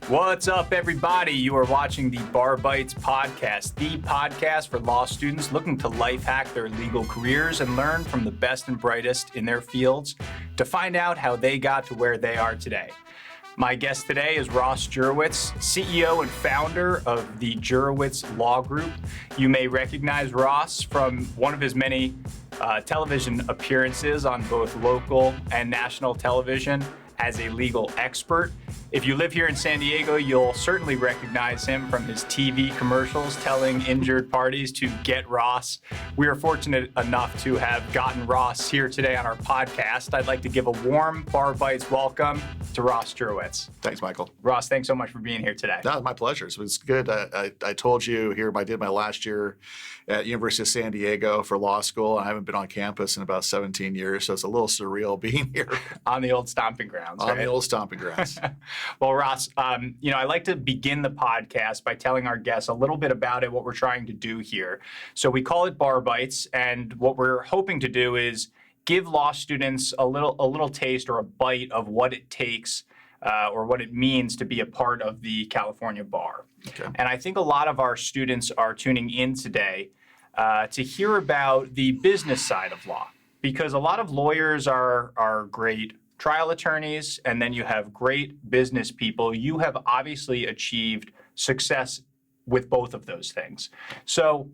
What's up, everybody? You are watching the Bar Bites podcast, the podcast for law students looking to life hack their legal careers and learn from the best and brightest in their fields to find out how they got to where they are today. My guest today is Ross Jurewitz, CEO and founder of the Jurewitz Law Group. You may recognize Ross from one of his many television appearances on both local and national television as a legal expert. If you live here in San Diego, you'll certainly recognize him from his TV commercials telling injured parties to get Ross. We are fortunate enough to have gotten Ross here today on our podcast. I'd like to give a warm Bar Bites welcome to Ross Jurewitz. Thanks, Michael. Ross, thanks so much for being here today. No, my pleasure. It was good. I told you here, I did my last year at University of San Diego for law school. I haven't been on campus in about 17 years, so it's a little surreal being here. On the old stomping grounds, On the old stomping grounds. Well, Ross, I like to begin the podcast by telling our guests a little bit about it, what we're trying to do here. So we call it Bar Bites, and what we're hoping to do is give law students a little taste or a bite of what it takes or what it means to be a part of the California bar. Okay. And I think a lot of our students are tuning in today to hear about the business side of law, because a lot of lawyers are great trial attorneys, and then you have great business people. You have obviously achieved success with both of those things. So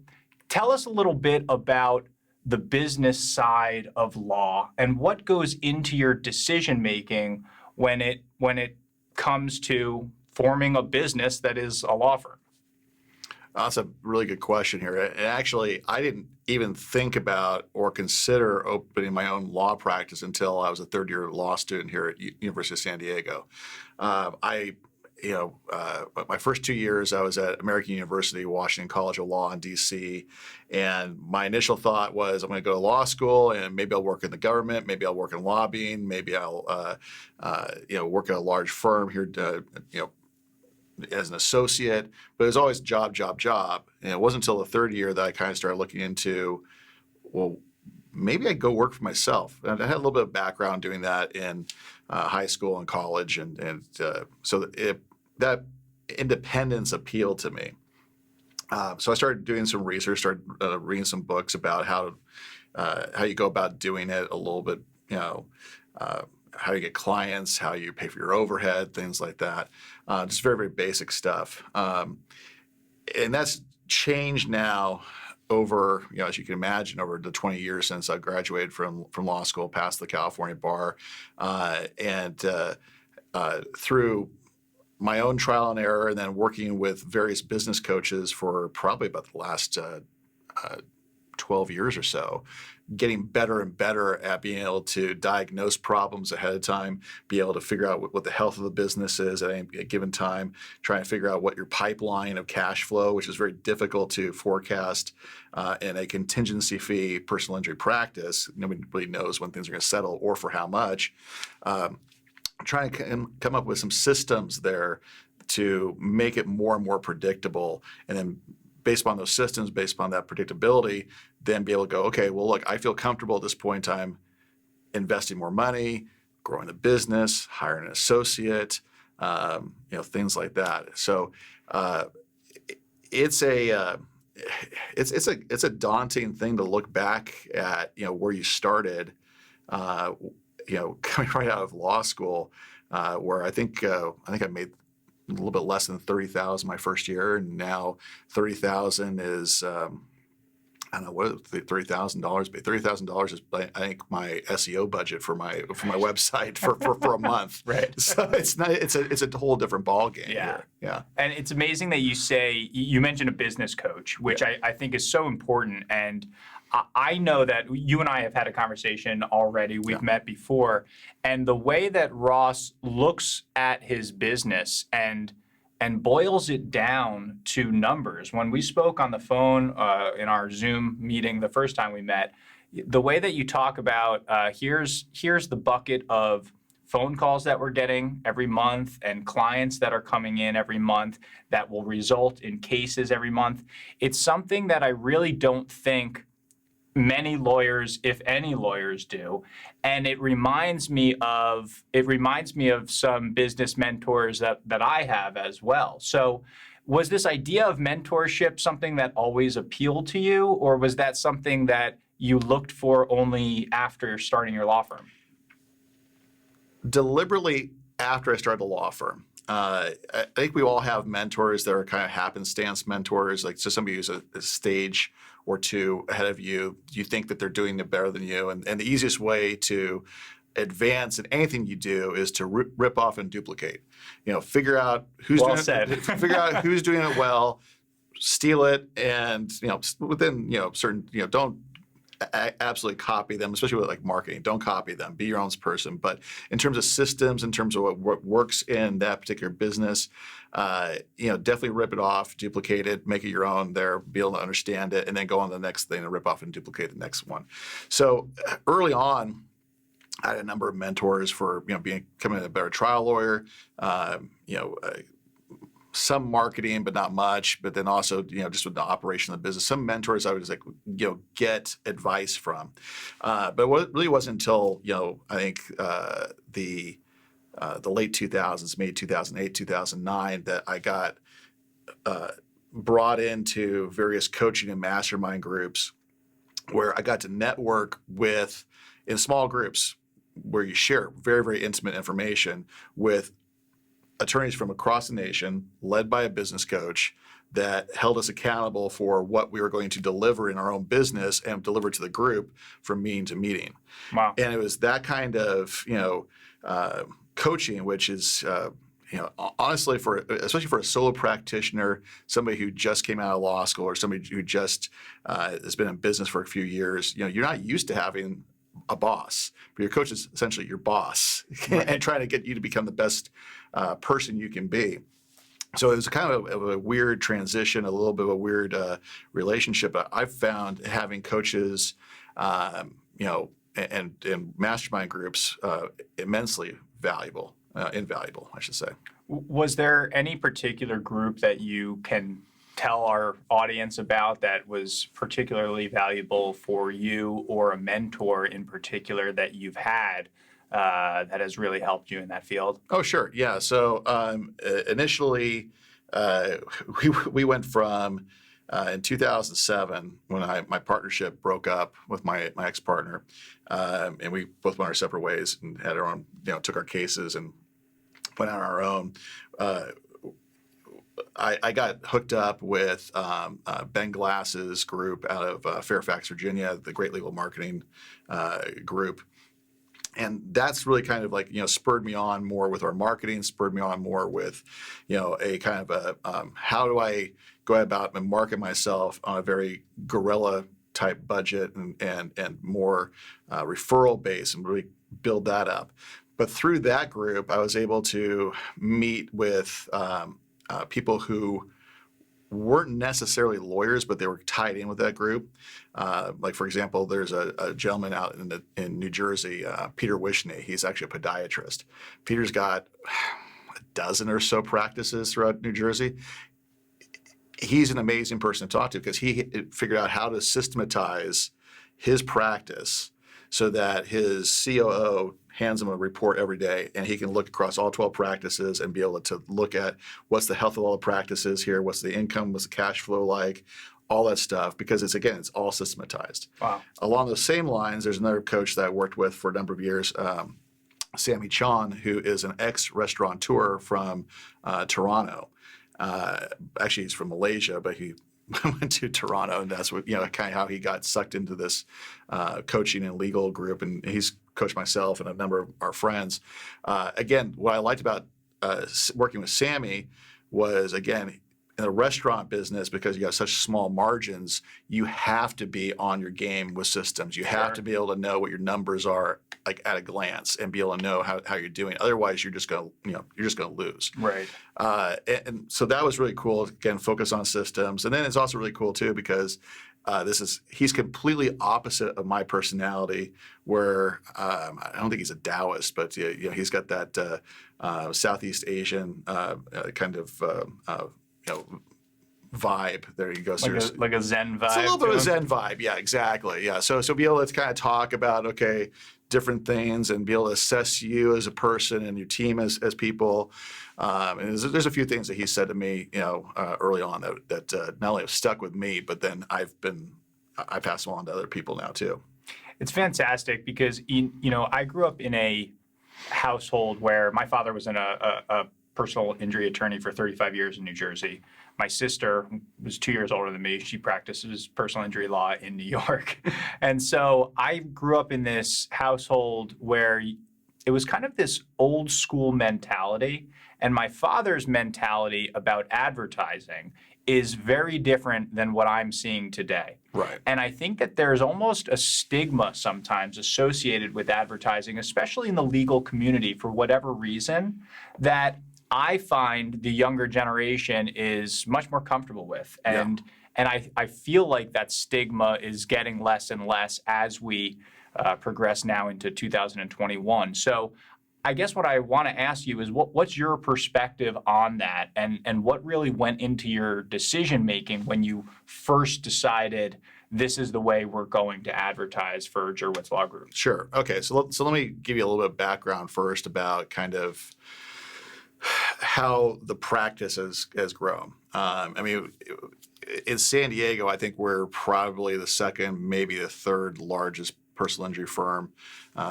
tell us a little bit about the business side of law and what goes into your decision making when it comes to forming a business that is a law firm. That's a really good question here. And actually, I didn't even think about or consider opening my own law practice until I was a third-year law student here at University of San Diego. My first 2 years, I was at American University, Washington College of Law in D.C., and my initial thought was I'm going to go to law school and maybe I'll work in the government, maybe I'll work in lobbying, maybe I'll work at a large firm here, as an associate, but it was always job. And it wasn't until the third year that I kind of started looking into, well, maybe I'd go work for myself. And I had a little bit of background doing that in high school and college, so that independence appealed to me. So I started doing some research, started reading some books about how you go about doing it a little bit, how you get clients, how you pay for your overhead, things like that. Just very, very basic stuff. And that's changed now over, as you can imagine, over the 20 years since I graduated from law school, passed the California bar, and through my own trial and error, and then working with various business coaches for probably about the last 12 years or so, getting better and better at being able to diagnose problems ahead of time, be able to figure out what the health of the business is at any given time, trying to figure out what your pipeline of cash flow, which is very difficult to forecast in a contingency fee personal injury practice. Nobody really knows when things are going to settle or for how much. Trying to come up with some systems there to make it more and more predictable, and then based upon those systems, based upon that predictability, then be able to go, okay, well, look, I feel comfortable at this point in time investing more money, growing the business, hiring an associate, things like that. So it's a daunting thing to look back at, where you started, coming right out of law school, where I think I made a little bit less than $30,000 my first year, and now $30,000 is I don't know what $30,000 be. $30,000 is, I think, my SEO budget for my website for a month. Right. So it's a whole different ballgame. Yeah. Here. Yeah. And it's amazing that you mentioned a business coach, which I think is so important. And I know that you and I have had a conversation already. We've met before. And the way that Ross looks at his business and boils it down to numbers. When we spoke on the phone in our Zoom meeting the first time we met, the way that you talk about here's the bucket of phone calls that we're getting every month and clients that are coming in every month that will result in cases every month. It's something that I really don't think many lawyers, if any lawyers, do, and it reminds me of some business mentors that I have as well. So, was this idea of mentorship something that always appealed to you, or was that something that you looked for only after starting your law firm? Deliberately after I started the law firm. I think we all have mentors that are kind of happenstance mentors, like so somebody who's a stage or two ahead of you. You think that they're doing it better than you, and the easiest way to advance in anything you do is to rip off and duplicate. Figure out who's Well doing said. it, figure out who's doing it well, steal it, and within certain don't absolutely copy them, especially with like marketing. Don't copy them. Be your own person. But in terms of systems, in terms of what works in that particular business, definitely rip it off, duplicate it, make it your own there, be able to understand it, and then go on to the next thing and rip off and duplicate the next one. So early on, I had a number of mentors for becoming a better trial lawyer. Some marketing, but not much. But then also, just with the operation of the business, some mentors I would just get advice from. But it really wasn't until I think the late 2000s, maybe 2008, 2009, that I got brought into various coaching and mastermind groups, where I got to network in small groups where you share very, very intimate information with attorneys from across the nation, led by a business coach that held us accountable for what we were going to deliver in our own business and deliver to the group from meeting to meeting. Wow. And it was that kind of coaching, which is honestly, especially for a solo practitioner, somebody who just came out of law school, or somebody who just has been in business for a few years, you're not used to having a boss, but your coach is essentially your boss, right, and trying to get you to become the best person you can be. So it was kind of a weird transition, a little bit of a weird relationship. But I've found having coaches, and mastermind groups immensely invaluable, I should say. Was there any particular group that you can tell our audience about that was particularly valuable for you, or a mentor in particular that you've had that has really helped you in that field? Oh, sure. Yeah. So initially, we went from in 2007, when my partnership broke up with my ex-partner, and we both went our separate ways and had our own, took our cases and went on our own. I got hooked up with Ben Glass's group out of Fairfax, Virginia, the Great Legal Marketing group. And that's really kind of like, spurred me on more with our marketing, spurred me on more with, a kind of how do I go about and market myself on a very guerrilla type budget and more referral base, and really build that up. But through that group, I was able to meet with people who weren't necessarily lawyers, but they were tied in with that group. Like, for example, there's a gentleman out in New Jersey, Peter Wishney. He's actually a podiatrist. Peter's got a dozen or so practices throughout New Jersey. He's an amazing person to talk to, because he figured out how to systematize his practice so that his COO hands him a report every day, and he can look across all 12 practices and be able to look at what's the health of all the practices here, what's the income, what's the cash flow like, all that stuff, because it's all systematized. Wow. Along those same lines, there's another coach that I worked with for a number of years, Sammy Chan, who is an ex-restaurateur from Toronto. Actually, he's from Malaysia, but he went to Toronto, and that's what kind of how he got sucked into this coaching and legal group. And he's coached myself and a number of our friends. Again, what I liked about working with Sammy was, again, in the restaurant business, because you have such small margins, you have to be on your game with systems. You have to be able to know what your numbers are, like at a glance, and be able to know how you're doing. Otherwise, you're just going to lose. Right. And so that was really cool. Again, focus on systems. And then it's also really cool too, because he's completely opposite of my personality, where I don't think he's a Taoist, but he's got that Southeast Asian kind of vibe there. You go through. Like a Zen vibe. It's a little bit of to a him. Zen vibe. Yeah, exactly. Yeah. So be able to kind of talk about, okay, different things and be able to assess you as a person and your team as people. And there's a few things that he said to me, early on that not only have stuck with me, but then I pass them on to other people now too. It's fantastic because, I grew up in a household where my father was a personal injury attorney for 35 years in New Jersey. My sister was 2 years older than me. She practices personal injury law in New York. And so I grew up in this household where it was kind of this old school mentality. And my father's mentality about advertising is very different than what I'm seeing today. Right. And I think that there's almost a stigma sometimes associated with advertising, especially in the legal community for whatever reason, that I find the younger generation is much more comfortable with. And I feel like that stigma is getting less and less as we progress now into 2021. So I guess what I want to ask you is what's your perspective on that, and what really went into your decision making when you first decided this is the way we're going to advertise for Jurewitz Law Group? Sure. Okay. So let me give you a little bit of background first about kind of how the practice has grown. In San Diego, I think we're probably the second, maybe the third largest personal injury firm.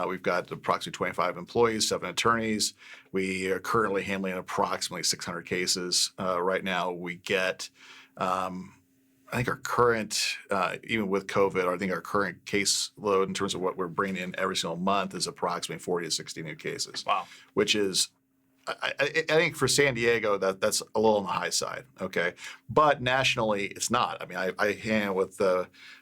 We've got approximately 25 employees, 7 attorneys. We are currently handling approximately 600 cases right now. We get, I think our current, even with COVID, I think our current caseload in terms of what we're bringing in every single month is approximately 40 to 60 new cases. Wow. Which is, I think for San Diego, that's a little on the high side, okay? But nationally, it's not. I mean, I hang with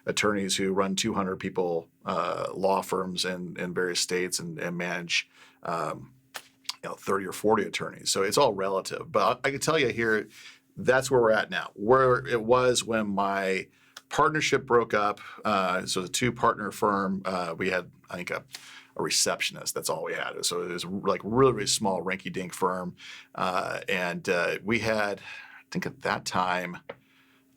attorneys who run 200 people law firms in various states and manage 30 or 40 attorneys. So it's all relative. But I can tell you here, that's where we're at now. Where it was when my partnership broke up, so the 2-partner firm, we had, I think, a receptionist. That's all we had. So it was like really, really small, rinky-dink firm. And we had, I think at that time,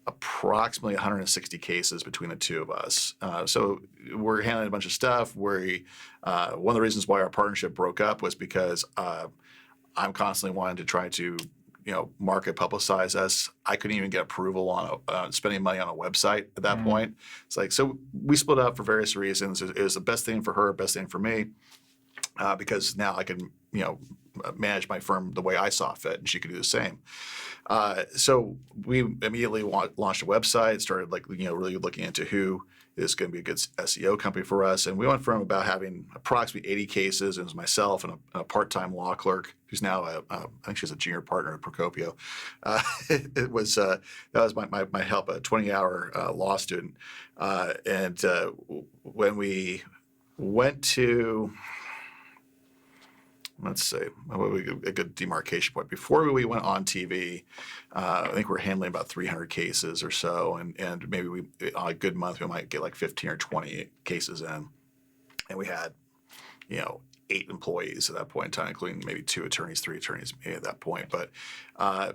approximately 160 cases between the two of us. So we're handling a bunch of stuff. One of the reasons why our partnership broke up was because I'm constantly wanting to try to market, publicize us. I couldn't even get approval on spending money on a website at that point. It's like, so we split up for various reasons. It was the best thing for her, best thing for me, because now I can, manage my firm the way I saw fit, and she could do the same. So we immediately launched a website, started really looking into who is going to be a good SEO company for us. And we went from about having approximately 80 cases. It was myself and a part-time law clerk who's now I think she's a junior partner at Procopio. That was my help, a 20-hour law student. And when we went to, let's say, a good demarcation point. Before we went on TV, I think we're handling about 300 cases or so, and maybe on a good month we might get like 15 or 20 cases in, and we had, 8 employees at that point in time, including maybe 2 attorneys, 3 attorneys maybe at that point. But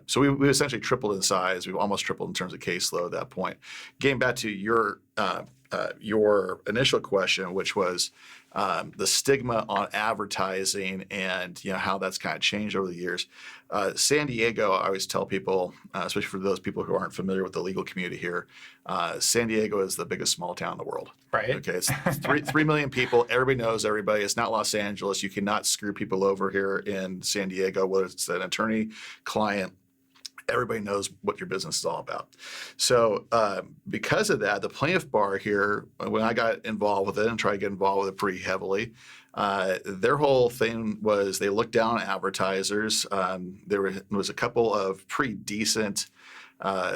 so we essentially tripled in size. We've almost tripled in terms of caseload at that point. Getting back to your initial question, which was the stigma on advertising and how that's kind of changed over the years. San Diego, I always tell people, especially for those people who aren't familiar with the legal community here, San Diego is the biggest small town in the world. Right. Okay, it's 3 million people. Everybody knows everybody. It's not Los Angeles. You cannot screw people over here in San Diego, whether it's an attorney, client. Everybody knows what your business is all about. So because of that, the plaintiff bar here, when I got involved with it and tried to get involved with it pretty heavily, their whole thing was they looked down on advertisers. There was a couple of pretty decent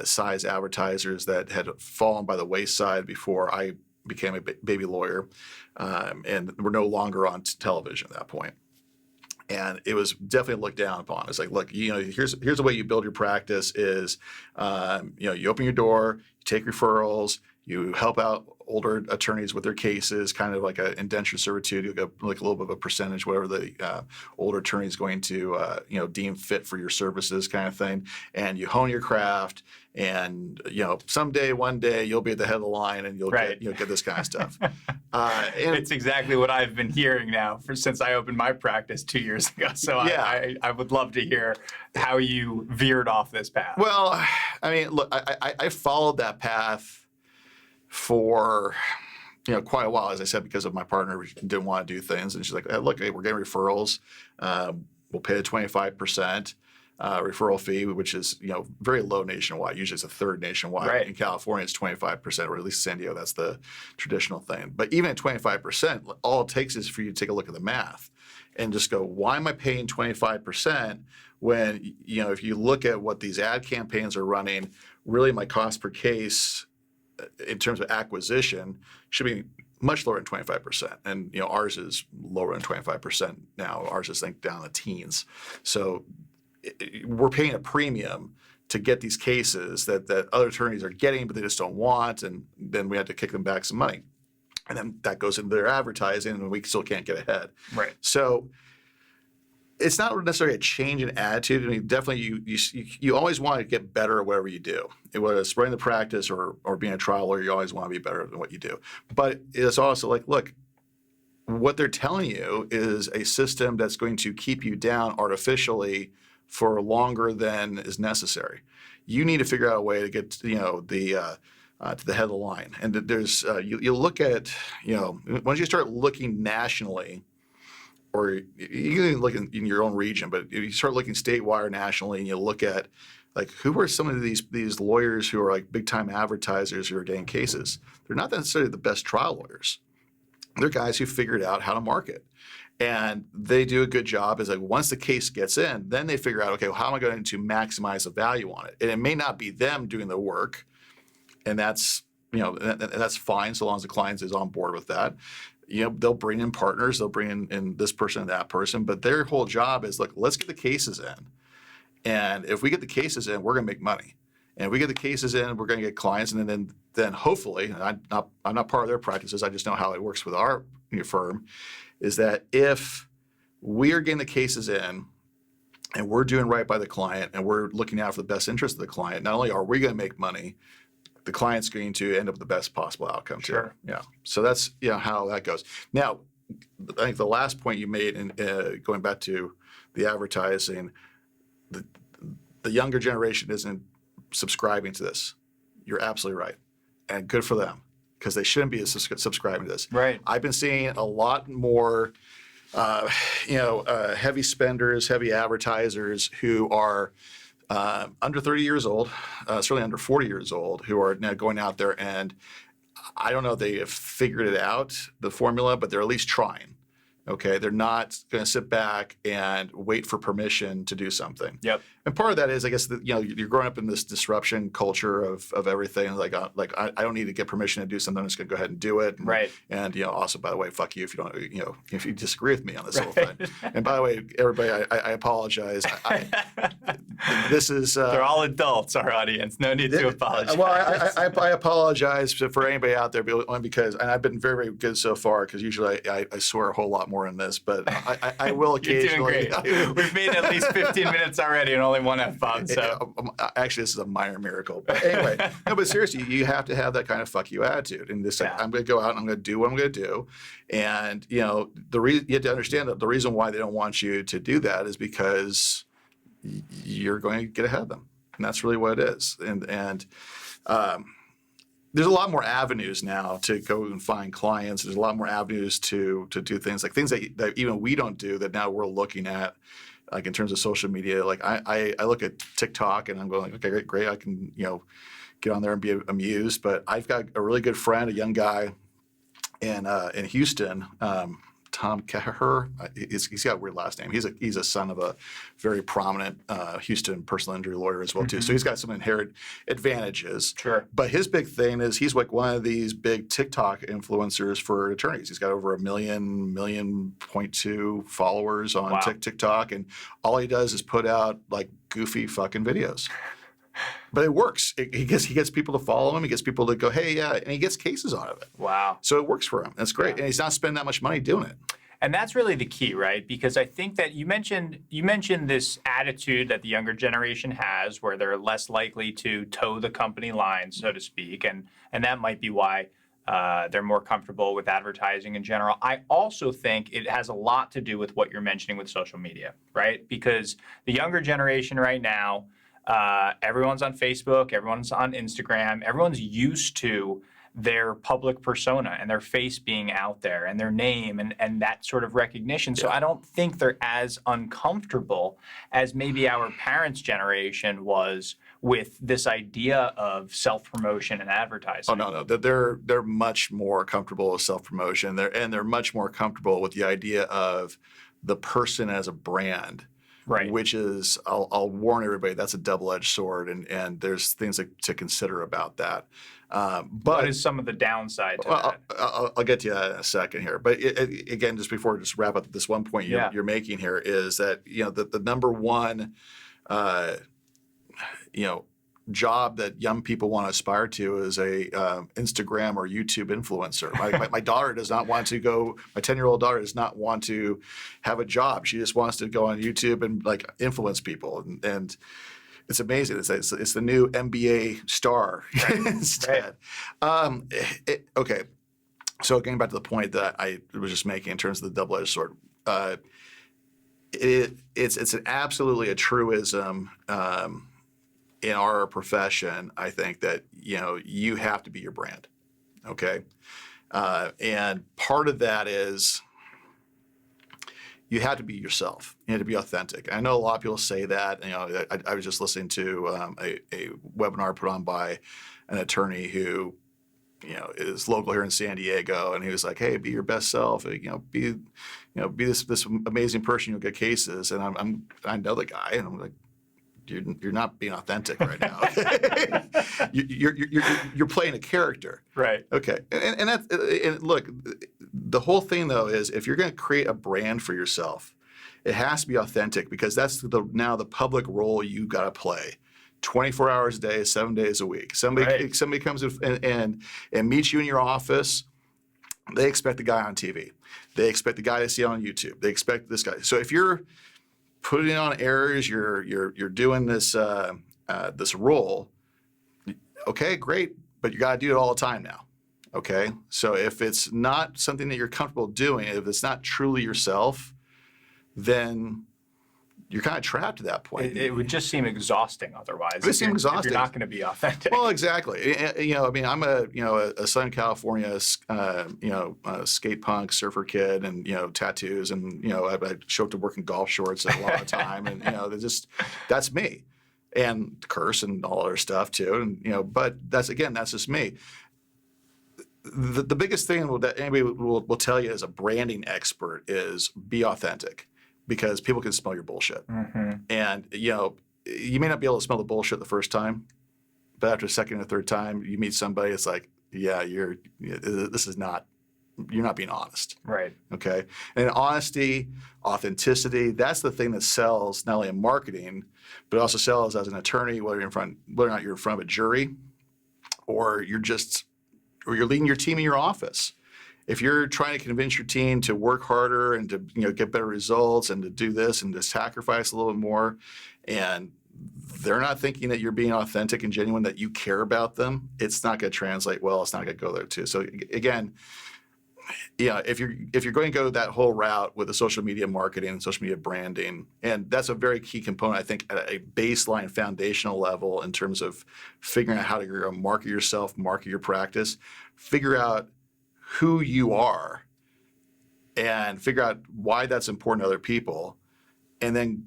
size advertisers that had fallen by the wayside before I became a baby lawyer, and were no longer on television at that point. And it was definitely looked down upon. It's like, look, here's the way you build your practice is, you open your door, you take referrals, You help out older attorneys with their cases, kind of like an indentured servitude. You get like a little bit of a percentage, whatever the older attorney is going to deem fit for your services, kind of thing. And you hone your craft, and someday, one day, you'll be at the head of the line, and you'll get this kind of stuff. And it's exactly what I've been hearing now since I opened my practice 2 years ago. So I would love to hear how you veered off this path. Well, I mean, look, I followed that path for quite a while, as I said, because of my partner who didn't want to do things, and she's like, hey, look, we're getting referrals. We'll pay a 25% referral fee, which is very low nationwide. Usually it's a third nationwide. Right. In California, it's 25%, or at least San Diego, that's the traditional thing. But even at 25%, all it takes is for you to take a look at the math and just go, why am I paying 25% when if you look at what these ad campaigns are running, really my cost per case in terms of acquisition should be much lower than 25%. And ours is lower than 25% now. Ours is down in the teens. So we're paying a premium to get these cases that other attorneys are getting, but they just don't want, and then we have to kick them back some money. And then that goes into their advertising, and we still can't get ahead. Right. So it's not necessarily a change in attitude. I mean, definitely you always want to get better at whatever you do. Whether it's running the practice or being a trial lawyer, you always want to be better than what you do. But it's also like, look, what they're telling you is a system that's going to keep you down artificially for longer than is necessary. You need to figure out a way to get to the head of the line. And there's you look at once you start looking nationally, or you can look in your own region, but if you start looking statewide or nationally, and you look at like who are some of these lawyers who are like big time advertisers who are getting cases, they're not necessarily the best trial lawyers. They're guys who figured out how to market. And they do a good job. Is like once the case gets in, then they figure out, okay, well, how am I going to maximize the value on it? And it may not be them doing the work, and that's that's fine so long as the client is on board with that. They'll bring in partners, they'll bring in this person and that person, but their whole job is, look, let's get the cases in. And if we get the cases in, we're going to make money. And if we get the cases in, we're going to get clients, and then hopefully, and I'm not part of their practices, I just know how it works with our firm, is that if we are getting the cases in and we're doing right by the client and we're looking out for the best interest of the client, not only are we going to make money, the client's going to end up with the best possible outcome too. Sure. Yeah. So that's how that goes. Now, I think the last point you made, in going back to the advertising, the younger generation isn't subscribing to this. You're absolutely right, and good for them, because they shouldn't be subscribing to this. Right. I've been seeing a lot more, heavy spenders, heavy advertisers who are under 30 years old, certainly under 40 years old, who are now going out there, and I don't know if they have figured it out, the formula, but they're at least trying. Okay, they're not going to sit back and wait for permission to do something. Yep. And part of that is, I guess, that you're growing up in this disruption culture of everything. Like I don't need to get permission to do something. I'm just going to go ahead and do it. And, right. And also, by the way, fuck you if you don't. If you disagree with me on this whole thing. And by the way, everybody, I apologize. This is. They're all adults, our audience. No need to apologize. Well, I apologize for anybody out there, only because, and I've been very, very good so far, because usually I swear a whole lot more in this, but I will occasionally. You're doing great. We've made at least 15 minutes already and only one F-bomb. So actually, this is a minor miracle. But anyway, no, but seriously, you have to have that kind of fuck you attitude, and this, I'm going to go out and I'm going to do what I'm going to do, and you have to understand that the reason why they don't want you to do that is because you're going to get ahead of them, and that's really what it is, and there's a lot more avenues now to go and find clients. There's a lot more avenues to do things that even we don't do, that now we're looking at, like in terms of social media. Like I look at TikTok and I'm going like, okay, great, I can get on there and be amused. But I've got a really good friend, a young guy in Houston. Tom Keher, he's got a weird last name. He's a son of a very prominent Houston personal injury lawyer as well too. So he's got some inherent advantages. Sure. But his big thing is he's like one of these big TikTok influencers for attorneys. He's got over 1.2 million followers on TikTok, and all he does is put out like goofy fucking videos. But it works. He gets people to follow him. He gets people to go, hey, yeah, and he gets cases out of it. Wow. So it works for him. That's great. Yeah. And he's not spending that much money doing it. And that's really the key, right? Because I think that you mentioned this attitude that the younger generation has, where they're less likely to toe the company line, so to speak, and that might be why they're more comfortable with advertising in general. I also think it has a lot to do with what you're mentioning with social media, right? Because the younger generation right now, everyone's on Facebook, everyone's on Instagram, everyone's used to their public persona and their face being out there and their name and that sort of recognition. So I don't think they're as uncomfortable as maybe our parents' generation was with this idea of self-promotion and advertising. Oh, no. They're much more comfortable with self-promotion. They're much more comfortable with the idea of the person as a brand. Right. Which is, I'll warn everybody, that's a double-edged sword, and there's things to consider about that. But what is some of the downside to that? I'll get to that in a second here. But again, just before just wrap up this one point you're making here is that the number one job that young people want to aspire to is a Instagram or YouTube influencer. My daughter does not want to go. My 10-year-old daughter does not want to have a job. She just wants to go on YouTube and like influence people, and it's amazing. It's the new NBA star instead. Right. Okay, so getting back to the point that I was just making in terms of the double-edged sword. It's absolutely a truism. In our profession, I think that you have to be your brand, okay? And part of that is you have to be yourself. You have to be authentic. I know a lot of people say that. I was just listening to a webinar put on by an attorney who is local here in San Diego, and he was like, "Hey, be your best self. Be this amazing person. You'll get cases." And I know the guy, and I'm like, You're not being authentic right now. You're playing a character, right? Okay, and look, the whole thing though is if you're going to create a brand for yourself, it has to be authentic because that's now the public role you got to play, 24 hours a day, 7 days a week. Somebody comes and meets you in your office. They expect the guy on TV. They expect the guy to see on YouTube. They expect this guy. So if you're putting on airs, you're doing this this role. Okay, great, but you got to do it all the time now. Okay, so if it's not something that you're comfortable doing, if it's not truly yourself, then you're kind of trapped at that point. It would just seem exhausting otherwise. It would seem exhausting. If you're not going to be authentic. Well, exactly. I mean, I'm a Southern California, skate punk surfer kid, and tattoos, and I show up to work in golf shorts a lot of the time, and that's me, and curse and all other stuff too, and but that's just me. The biggest thing that anybody will tell you as a branding expert is be authentic. Because people can smell your bullshit. Mm-hmm. And, you may not be able to smell the bullshit the first time, but after the second or third time, you meet somebody, it's like, yeah, you're not being honest. Right. Okay. And honesty, authenticity, that's the thing that sells not only in marketing, but also sells as an attorney, whether or not you're in front of a jury or you're leading your team in your office. If you're trying to convince your team to work harder and to get better results and to do this and to sacrifice a little bit more, and they're not thinking that you're being authentic and genuine, that you care about them, it's not going to translate well. It's not going to go there too. So again, if you're going to go that whole route with the social media marketing and social media branding, and that's a very key component, I think, at a baseline foundational level in terms of figuring out how to market yourself, market your practice, figure out who you are and figure out why that's important to other people, and then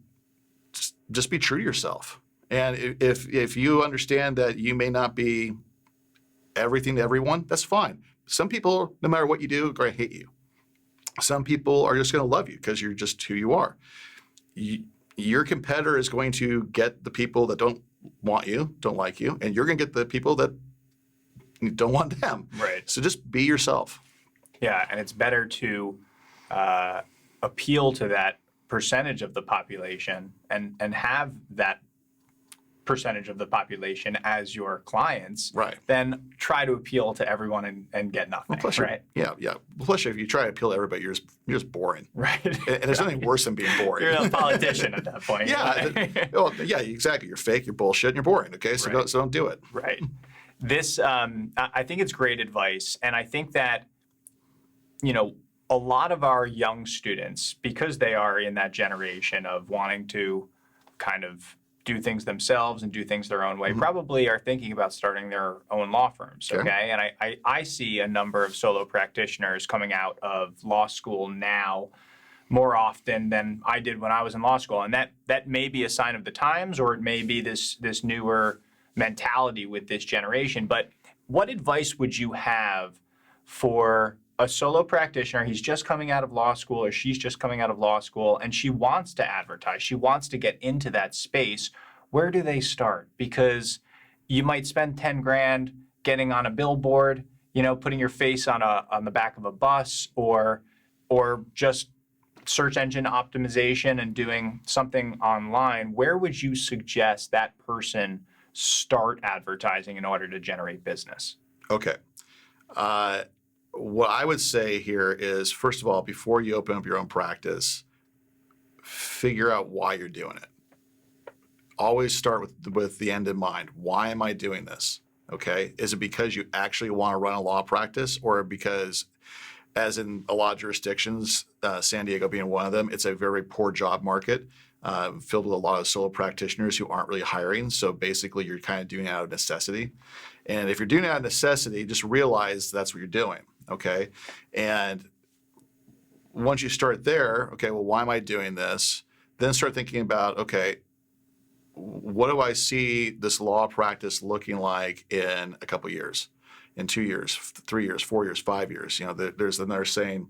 just be true to yourself. And if you understand that you may not be everything to everyone, that's fine. Some people, no matter what you do, are going to hate you. Some people are just going to love you because you're just who you are. Your competitor is going to get the people that don't want you, don't like you, and you're going to get the people that don't want them. Right. So just be yourself. Yeah, and it's better to appeal to that percentage of the population and have that percentage of the population as your clients, Right. then try to appeal to everyone and get nothing, Well, plus right? Yeah. Plus, if you try to appeal to everybody, you're just boring. Right. And there's nothing worse than being boring. You're a politician at that point. Well, yeah, exactly. You're fake, you're bullshit, and you're boring. Okay, so Right. don't do it. Right. This, I think it's great advice. And I think that, a lot of our young students, because they are in that generation of wanting to kind of do things themselves and do things their own way, probably are thinking about starting their own law firms. Okay. Okay. And I see a number of solo practitioners coming out of law school now more often than I did when I was in law school. And that may be a sign of the times, or it may be this newer mentality with this generation. But what advice would you have for a solo practitioner? He's just coming out of law school, or she's just coming out of law school, and she wants to advertise. She wants to get into that space. Where do they start? Because you might spend 10 grand getting on a billboard, putting your face on the back of a bus, or just search engine optimization and doing something online. Where would you suggest that person start advertising in order to generate business? Okay. What I would say here is, first of all, before you open up your own practice, figure out why you're doing it. Always start with the end in mind. Why am I doing this? Okay. Is it because you actually want to run a law practice, or because, as in a lot of jurisdictions, San Diego being one of them, it's a very poor job market, filled with a lot of solo practitioners who aren't really hiring. So basically, you're kind of doing it out of necessity. And if you're doing it out of necessity, just realize that's what you're doing. Okay. And once you start there, okay, well, why am I doing this? Then start thinking about, okay, what do I see this law practice looking like in a couple years, in 2 years, 3 years, 4 years, 5 years? There's another saying,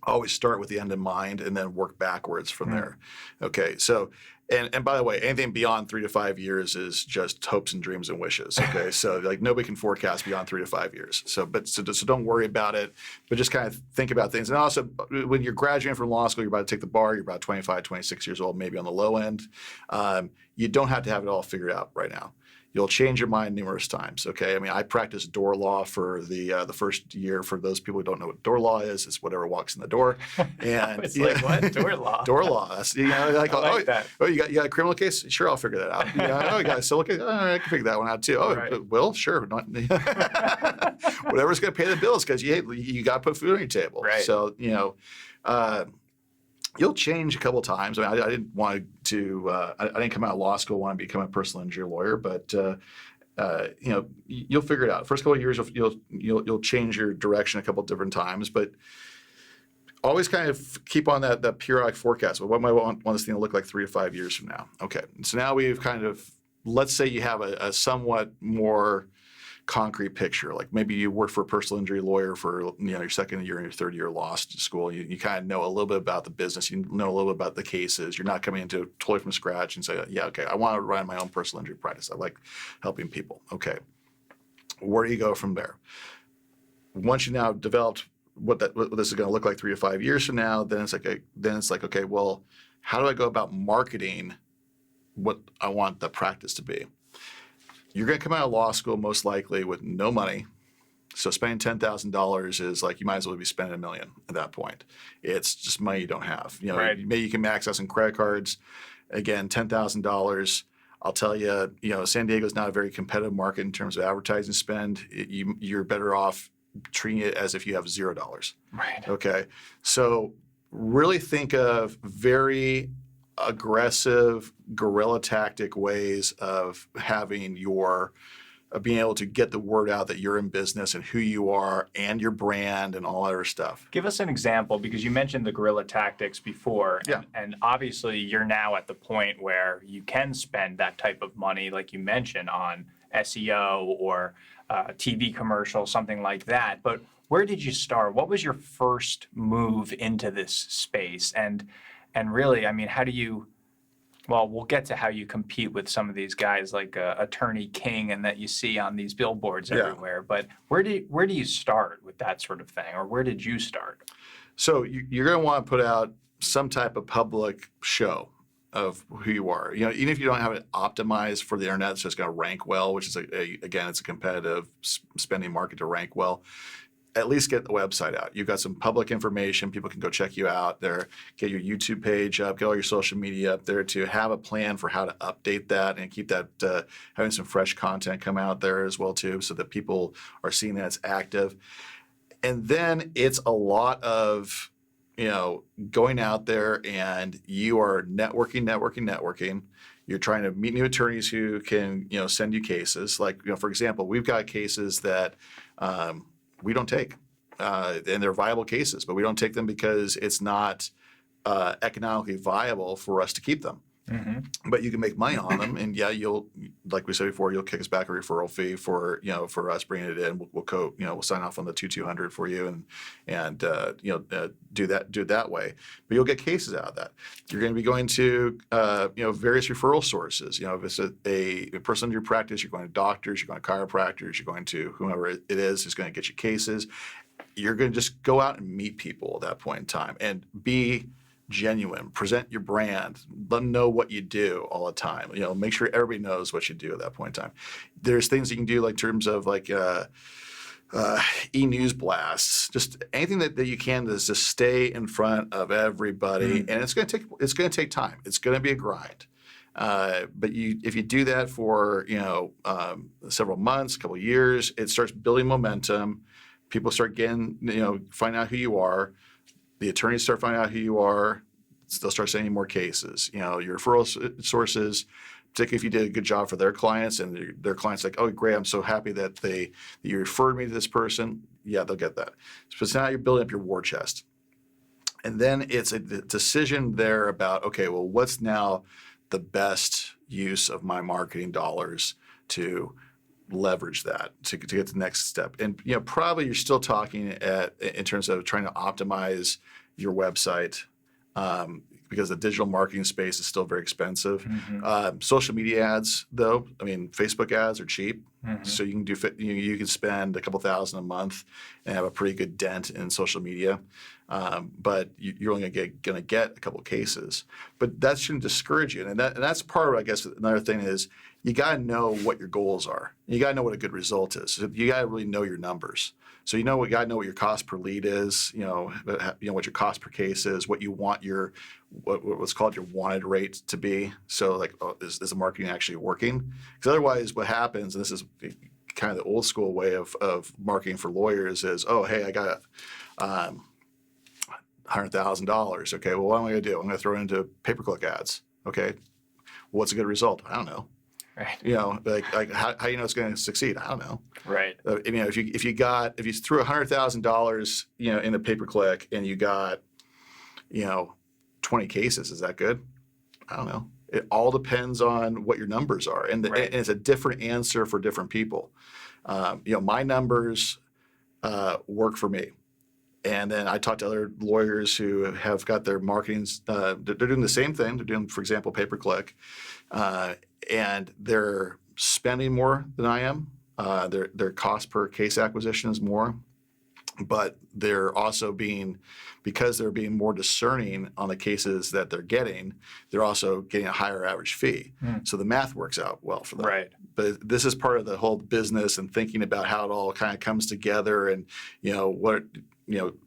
always start with the end in mind and then work backwards from there. Okay. So, and by the way, anything beyond 3 to 5 years is just hopes and dreams and wishes. Okay. So nobody can forecast beyond 3 to 5 years. So don't worry about it, but just kind of think about things. And also, when you're graduating from law school, you're about to take the bar, you're about 25, 26 years old, maybe on the low end. You don't have to have it all figured out right now. You'll change your mind numerous times. Okay, I mean, I practiced door law for the first year. For those people who don't know what door law is, it's whatever walks in the door. And it's like, what? Door law? Door law. That's, like that. Oh, you got a criminal case? Sure, I'll figure that out. Oh, you got a civil case? Oh, I can figure that one out too. Oh, right. Well, sure. Whatever's going to pay the bills, because you got to put food on your table. Right. So you'll change a couple times. I mean, I didn't want to. I didn't come out of law school want to become a personal injury lawyer, but you'll figure it out. First couple of years, you'll change your direction a couple different times, but always kind of keep on that periodic forecast. Well, what might I want this thing to look like 3 to 5 years from now? Okay, so now we've kind of, let's say you have a somewhat more concrete picture. Like maybe you work for a personal injury lawyer for your second year and your third year of law school. You kind of know a little bit about the business. You know a little bit about the cases. You're not coming into it totally from scratch and say, yeah, okay, I want to run my own personal injury practice. I like helping people. Okay, where do you go from there? Once you now developed what this is going to look like 3 to 5 years from now, then it's like okay, well, how do I go about marketing what I want the practice to be? You're going to come out of law school most likely with no money. So spending $10,000 is like you might as well be spending $1 million at that point. It's just money you don't have. Right. Maybe you can max out some credit cards. Again, $10,000. I'll tell you, San Diego is not a very competitive market in terms of advertising spend. You're better off treating it as if you have $0. Right. Okay. So really think of very aggressive guerrilla tactic ways of having being able to get the word out that you're in business and who you are and your brand and all that other stuff. Give us an example, because you mentioned the guerrilla tactics before. Yeah. And obviously you're now at the point where you can spend that type of money, like you mentioned, on SEO or TV commercial, something like that. But where did you start? What was your first move into this space? And really, I mean, how do you, well, we'll get to how you compete with some of these guys like Attorney King and that you see on these billboards everywhere. But where do you start with that sort of thing? Or where did you start? So you're going to want to put out some type of public show. of who you are. Even if you don't have it optimized for the internet, it's just going to rank well, which is again, it's a competitive spending market to rank well. At least get the website out. You've got some public information. People can go check you out there, get your YouTube page up, get all your social media up there, to have a plan for how to update that and keep that, having some fresh content come out there as well too, so that people are seeing that it's active. And then it's a lot of, going out there and you are networking. You're trying to meet new attorneys who can, send you cases. Like, for example, we've got cases that we don't take, and they're viable cases, but we don't take them because it's not economically viable for us to keep them. Mm-hmm. But you can make money on them, and you'll, like we said before, you'll kick us back a referral fee for for us bringing it in. We'll sign off on the 200 for you, and do that way. But you'll get cases out of that. You're going to be going to various referral sources. If it's a person in your practice, you're going to doctors, you're going to chiropractors, you're going to whomever it is who's going to get you cases. You're going to just go out and meet people at that point in time and be genuine, present your brand, let them know what you do all the time. Make sure everybody knows what you do at that point in time. There's things you can do, like in terms of e-news blasts, just anything that you can to just stay in front of everybody. And it's going to take time. It's going to be a grind. But if you do that for several months, a couple of years, it starts building momentum. People start getting find out who you are. The attorneys start finding out who you are. They'll start sending more cases. Your referral sources, particularly if you did a good job for their clients, and their clients like, oh, great, I'm so happy that you referred me to this person. Yeah, they'll get that. So now you're building up your war chest. And then it's a decision there about, okay, well, what's now the best use of my marketing dollars to leverage that to get to the next step. And probably you're still talking in terms of trying to optimize your website, because the digital marketing space is still very expensive. Mm-hmm. Social media ads, though, Facebook ads are cheap, so you can you can spend a couple $1,000 a month and have a pretty good dent in social media. But you're only going to get a couple cases. But that shouldn't discourage you, and that's part of, I guess, another thing is, you got to know what your goals are. You got to know what a good result is. So you got to really know your numbers. So you got to know what your cost per lead is. What your cost per case is. What you want what's called your wanted rate to be. So is the marketing actually working? Because otherwise, what happens, and this is kind of the old school way of marketing for lawyers, is, oh, hey, I got $100,000. Okay, well, what am I going to do? I'm going to throw it into pay-per-click ads. Okay, what's a good result? I don't know. Right. How do you know it's going to succeed? I don't know. Right. If you threw $100,000 in a pay-per-click and you got 20 cases, is that good? I don't know. It all depends on what your numbers are, and it's a different answer for different people. My numbers work for me. And then I talk to other lawyers who have got their marketing. They're doing the same thing. They're doing, for example, pay-per-click, and they're spending more than I am. Their cost per case acquisition is more, but they're also because they're being more discerning on the cases that they're getting, they're also getting a higher average fee. So the math works out well for them. Right. But this is part of the whole business and thinking about how it all kind of comes together, and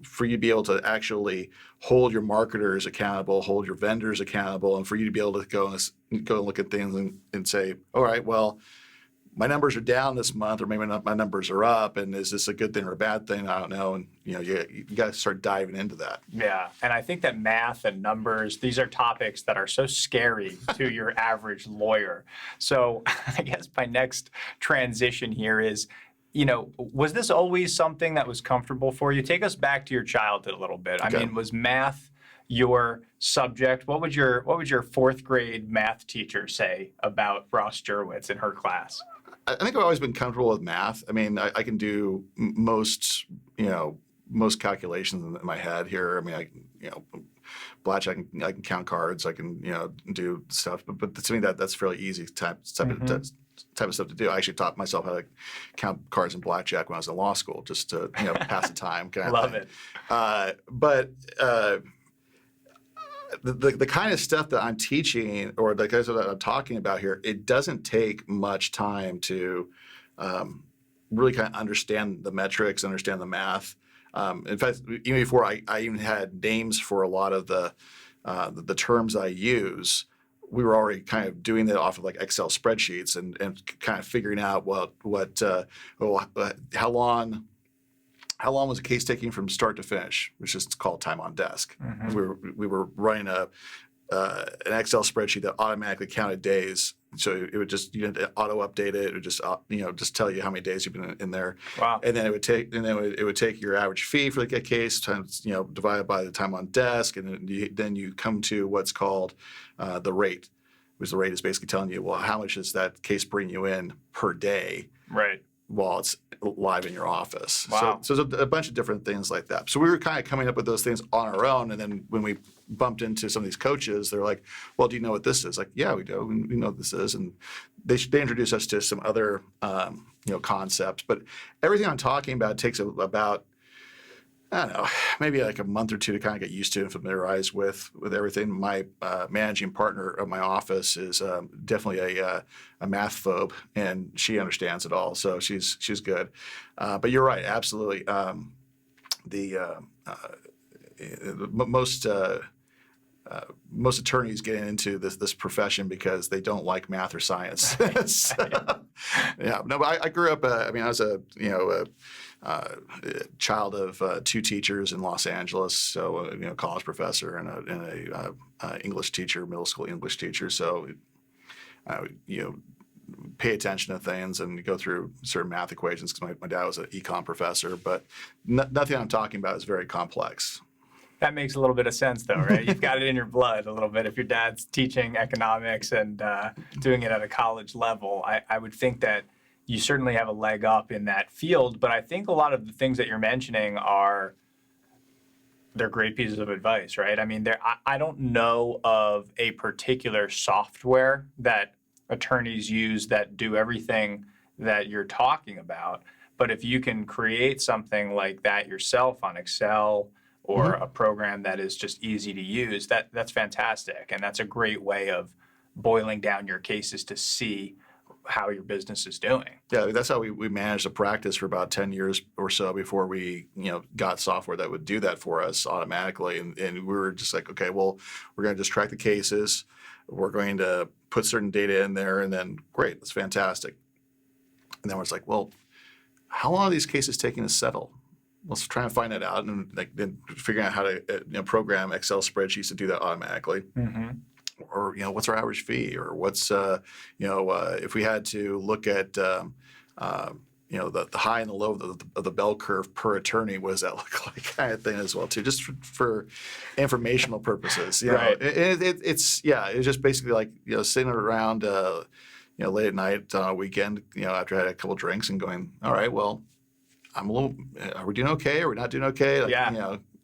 for you to be able to actually hold your marketers accountable, hold your vendors accountable, and for you to be able to go and look at things and say, all right, well, my numbers are down this month, or maybe not, my numbers are up, and is this a good thing or a bad thing? I don't know. And you got to start diving into that. Yeah, and I think that math and numbers, these are topics that are so scary to your average lawyer. So I guess my next transition here is, was this always something that was comfortable for you? Take us back to your childhood a little bit. Okay. Was math your subject? What would your fourth grade math teacher say about Ross Jurewitz in her class? I think I've always been comfortable with math. I can do most calculations in my head here. Blackjack, I can count cards. I can, do stuff. But to me, that's fairly easy type of stuff to do. I actually taught myself how to count cards in blackjack when I was in law school, just to pass the time. Love it. But the kind of stuff that I'm teaching or the guys that I'm talking about here, it doesn't take much time to really kind of understand the metrics, understand the math. In fact, even before I even had names for a lot of the terms I use, we were already kind of doing it off of like Excel spreadsheets and kind of figuring out how long was a case taking from start to finish, which is called time on desk. Mm-hmm. We were running an Excel spreadsheet that automatically counted days. So it would just auto update it. It would just tell you how many days you've been in there. Wow. And then it would take your average fee for the case times divided by the time on desk, and then you come to what's called the rate, which the rate is basically telling you, well, how much does that case bring you in per day? Right. While it's live in your office. Wow. So there's a bunch of different things like that. So we were kind of coming up with those things on our own. And then when we bumped into some of these coaches, they're like, well, do you know what this is? Like, yeah, we do. We know what this is. And they introduce us to some other concepts. But everything I'm talking about takes about, I don't know, maybe like a month or two to kind of get used to and familiarize with everything. My managing partner of my office is definitely a math phobe, and she understands it all, so she's good. But you're right, absolutely. Most attorneys get into this profession because they don't like math or science. Yeah, no, but I grew up. I was a child of two teachers in Los Angeles, so college professor and a English teacher, middle school English teacher. So pay attention to things and go through certain math equations because my dad was an econ professor. But nothing I'm talking about is very complex. That makes a little bit of sense, though, right? You've got it in your blood a little bit. If your dad's teaching economics and doing it at a college level, I would think that you certainly have a leg up in that field. But I think a lot of the things that you're mentioning they're great pieces of advice, right? I mean, I don't know of a particular software that attorneys use that do everything that you're talking about. But if you can create something like that yourself on Excel or a program that is just easy to use, that's fantastic. And that's a great way of boiling down your cases to see how your business is doing. Yeah, that's how we managed the practice for about 10 years or so before we got software that would do that for us automatically. And we were just like, okay, well, we're going to just track the cases. We're going to put certain data in there, and then great, that's fantastic. And then we're just like, well, how long are these cases taking to settle? Let's try and find that out, and then figuring out how to program Excel spreadsheets to do that automatically. Mm-hmm. Or what's our average fee, or what's if we had to look at the high and the low of the bell curve per attorney, what does that look like, kind of thing as well too, just for informational purposes. Right. It's just basically like sitting around late at night on a weekend after I had a couple drinks and going, all right, well, are we doing okay? Are we not doing okay?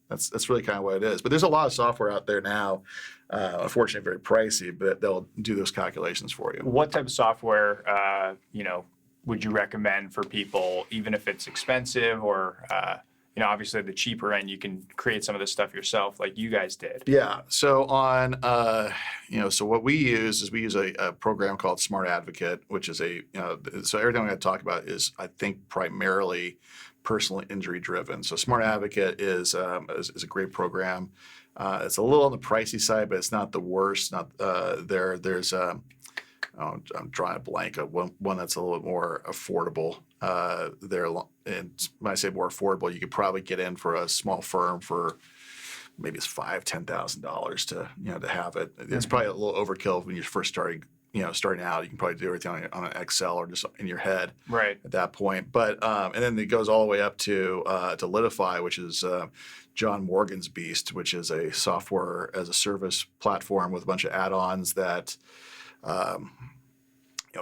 That's really kind of what it is. But there's a lot of software out there now, unfortunately very pricey, but they'll do those calculations for you. What type of software, would you recommend for people, even if it's expensive or, obviously the cheaper end, you can create some of this stuff yourself like you guys did? Yeah. So so what we use is a program called Smart Advocate, which is so everything I'm going to talk about is, I think, primarily personal injury driven. So Smart Advocate is a great program. It's a little on the pricey side, but it's not the worst. There's I'm drawing a blank of one that's a little bit more affordable. And when I say more affordable, you could probably get in for a small firm for maybe it's $5,000-$10,000 to have it. It's probably a little overkill when you're first starting out. You can probably do everything on an Excel or just in your head right at that point. But and then it goes all the way up to Litify, which is John Morgan's beast, which is a software as a service platform with a bunch of add-ons that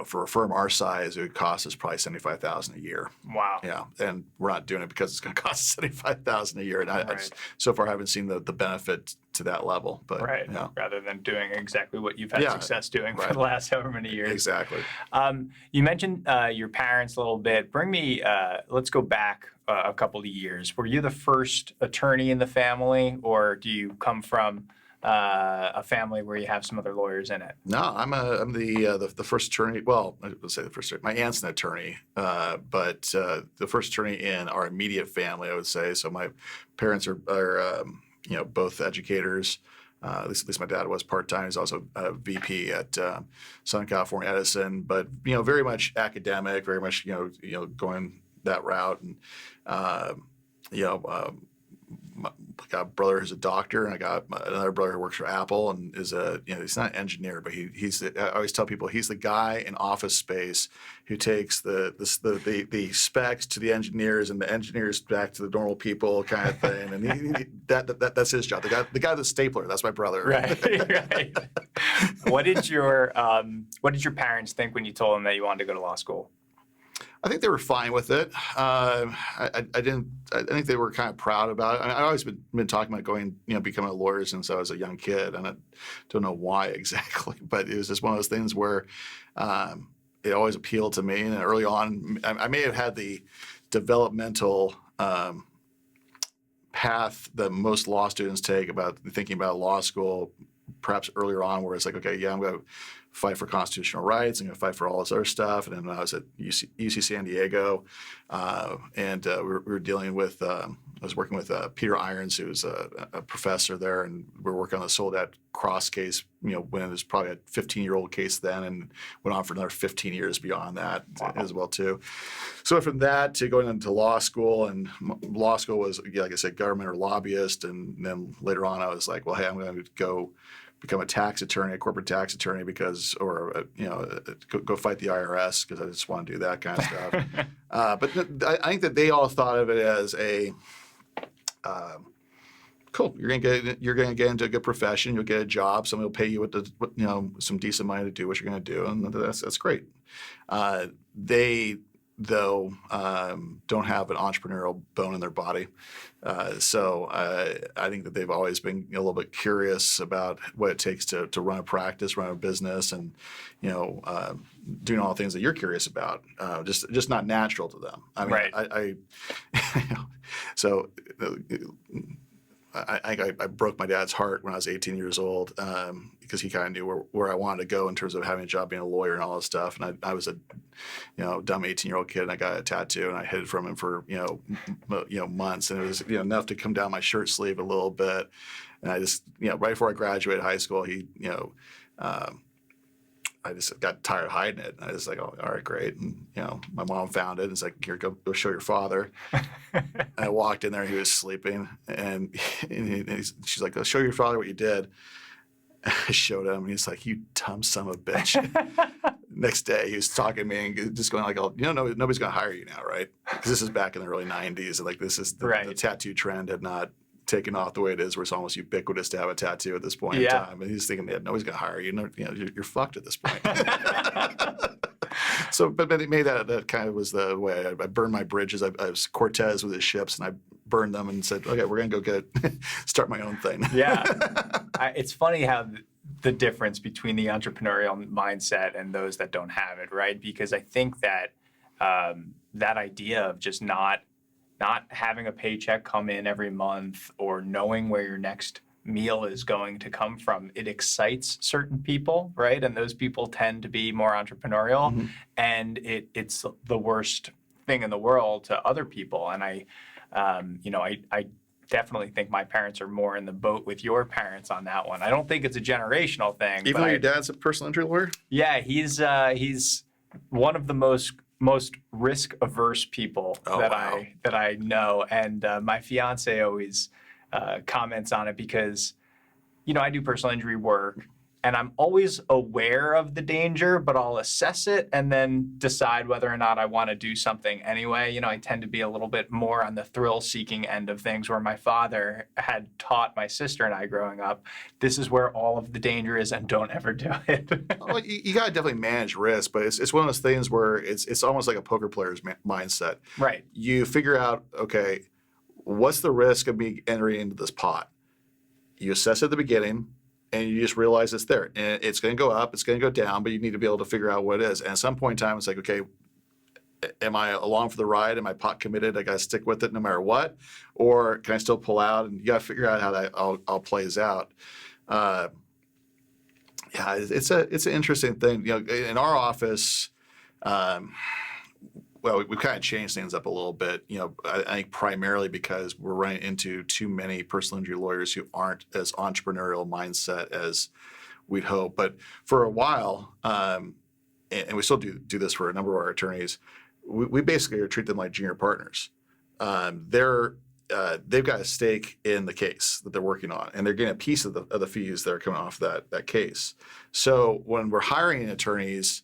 for a firm our size, it would cost us probably $75,000 a year. Wow. Yeah, and we're not doing it because it's going to cost us $75,000 a year, and I so far haven't seen the benefit to that level. But rather than doing exactly what you've had success doing for the last however many years. Exactly. You mentioned your parents a little bit. Let's go back a couple of years. Were you the first attorney in the family, or do you come from a family where you have some other lawyers in it? No, I'm the first attorney. Well, I would say the first attorney. My aunt's an attorney, but the first attorney in our immediate family, I would say. So my parents are both educators. At least my dad was part-time. He's also a VP at Southern California Edison, but very much academic, very much going that route. And I got a brother who's a doctor, and I got another brother who works for Apple and is he's not an engineer, but I always tell people he's the guy in Office Space who takes the specs to the engineers and the engineers back to the normal people kind of thing. And that's his job. The guy, the stapler, that's my brother. Right. What did your parents think when you told them that you wanted to go to law school? I think they were fine with it. I think they were kind of proud about it. I've always been talking about going, becoming a lawyer since I was a young kid, and I don't know why exactly, but it was just one of those things where it always appealed to me. And early on, I may have had the developmental path that most law students take about thinking about law school, perhaps earlier on, where it's like, okay, yeah, I'm going to fight for constitutional rights. I'm going to fight for all this other stuff. And then I was at UC San Diego, and we were dealing with, I was working with Peter Irons, who was a professor there, and we were working on the Soledad Cross case, when it was probably a 15-year-old case then, and went on for another 15 years beyond that. Wow. As well, too. So from that to going into law school, and law school was, like I said, government or lobbyist. And then later on, I was like, well, hey, I'm going to go become a tax attorney, a corporate tax attorney, go fight the IRS, because I just want to do that kind of stuff. But I think that they all thought of it as a cool. You're going to get into a good profession. You'll get a job. Somebody will pay you with some decent money to do what you're going to do, and that's great. They though don't have an entrepreneurial bone in their body. So I think that they've always been a little bit curious about what it takes to run a practice, run a business, and doing all the things that you're curious about. Just not natural to them. I mean, right. So I broke my dad's heart when I was 18 years old, because he kind of knew where I wanted to go in terms of having a job, being a lawyer, and all this stuff. And I was a dumb 18-year-old kid, and I got a tattoo, and I hid from him for months, and it was enough to come down my shirt sleeve a little bit. And I just right before I graduated high school, I just got tired of hiding it. And I was like, oh, all right, great. And, my mom found it and it's like, here, go show your father. And I walked in there, he was sleeping. And she's like, go show your father what you did. And I showed him, and he's like, you dumb son of a bitch. Next day, he was talking to me and just going like, oh, nobody's going to hire you now, right? Because this is back in the early 90s. And like, this is the tattoo trend had not taken off the way it is, where it's almost ubiquitous to have a tattoo at this point in time. And he's thinking, yeah, nobody's going to hire you. You're fucked at this point. So, but it made that kind of was the way I burned my bridges. I was Cortez with his ships, and I burned them and said, okay, we're going to go start my own thing. Yeah. It's funny how the difference between the entrepreneurial mindset and those that don't have it, right? Because I think that that idea of just not having a paycheck come in every month, or knowing where your next meal is going to come from, it excites certain people, right? And those people tend to be more entrepreneurial, mm-hmm. and it's the worst thing in the world to other people. And I definitely think my parents are more in the boat with your parents on that one. I don't think it's a generational thing. Even though your dad's a personal injury lawyer? Yeah, he's one of the most risk averse people that I know, and my fiance always comments on it, because I do personal injury work, and I'm always aware of the danger, but I'll assess it and then decide whether or not I want to do something anyway. I tend to be a little bit more on the thrill-seeking end of things, where my father had taught my sister and I growing up, this is where all of the danger is, and don't ever do it. Well, you got to definitely manage risk, but it's one of those things where it's almost like a poker player's mindset. Right. You figure out, okay, what's the risk of me entering into this pot? You assess at the beginning, and you just realize it's there. And it's going to go up, it's going to go down, but you need to be able to figure out what it is. And at some point in time, it's like, okay, am I along for the ride? Am I pot committed? I got to stick with it no matter what? Or can I still pull out? And you got to figure out how that all plays out. Yeah, it's an interesting thing. In our office, well, we've kind of changed things up a little bit. I think primarily because we're running into too many personal injury lawyers who aren't as entrepreneurial mindset as we'd hope. But for a while, and we still do this for a number of our attorneys, we basically treat them like junior partners. They've got a stake in the case that they're working on, and they're getting a piece of the fees that are coming off that case. So when we're hiring attorneys,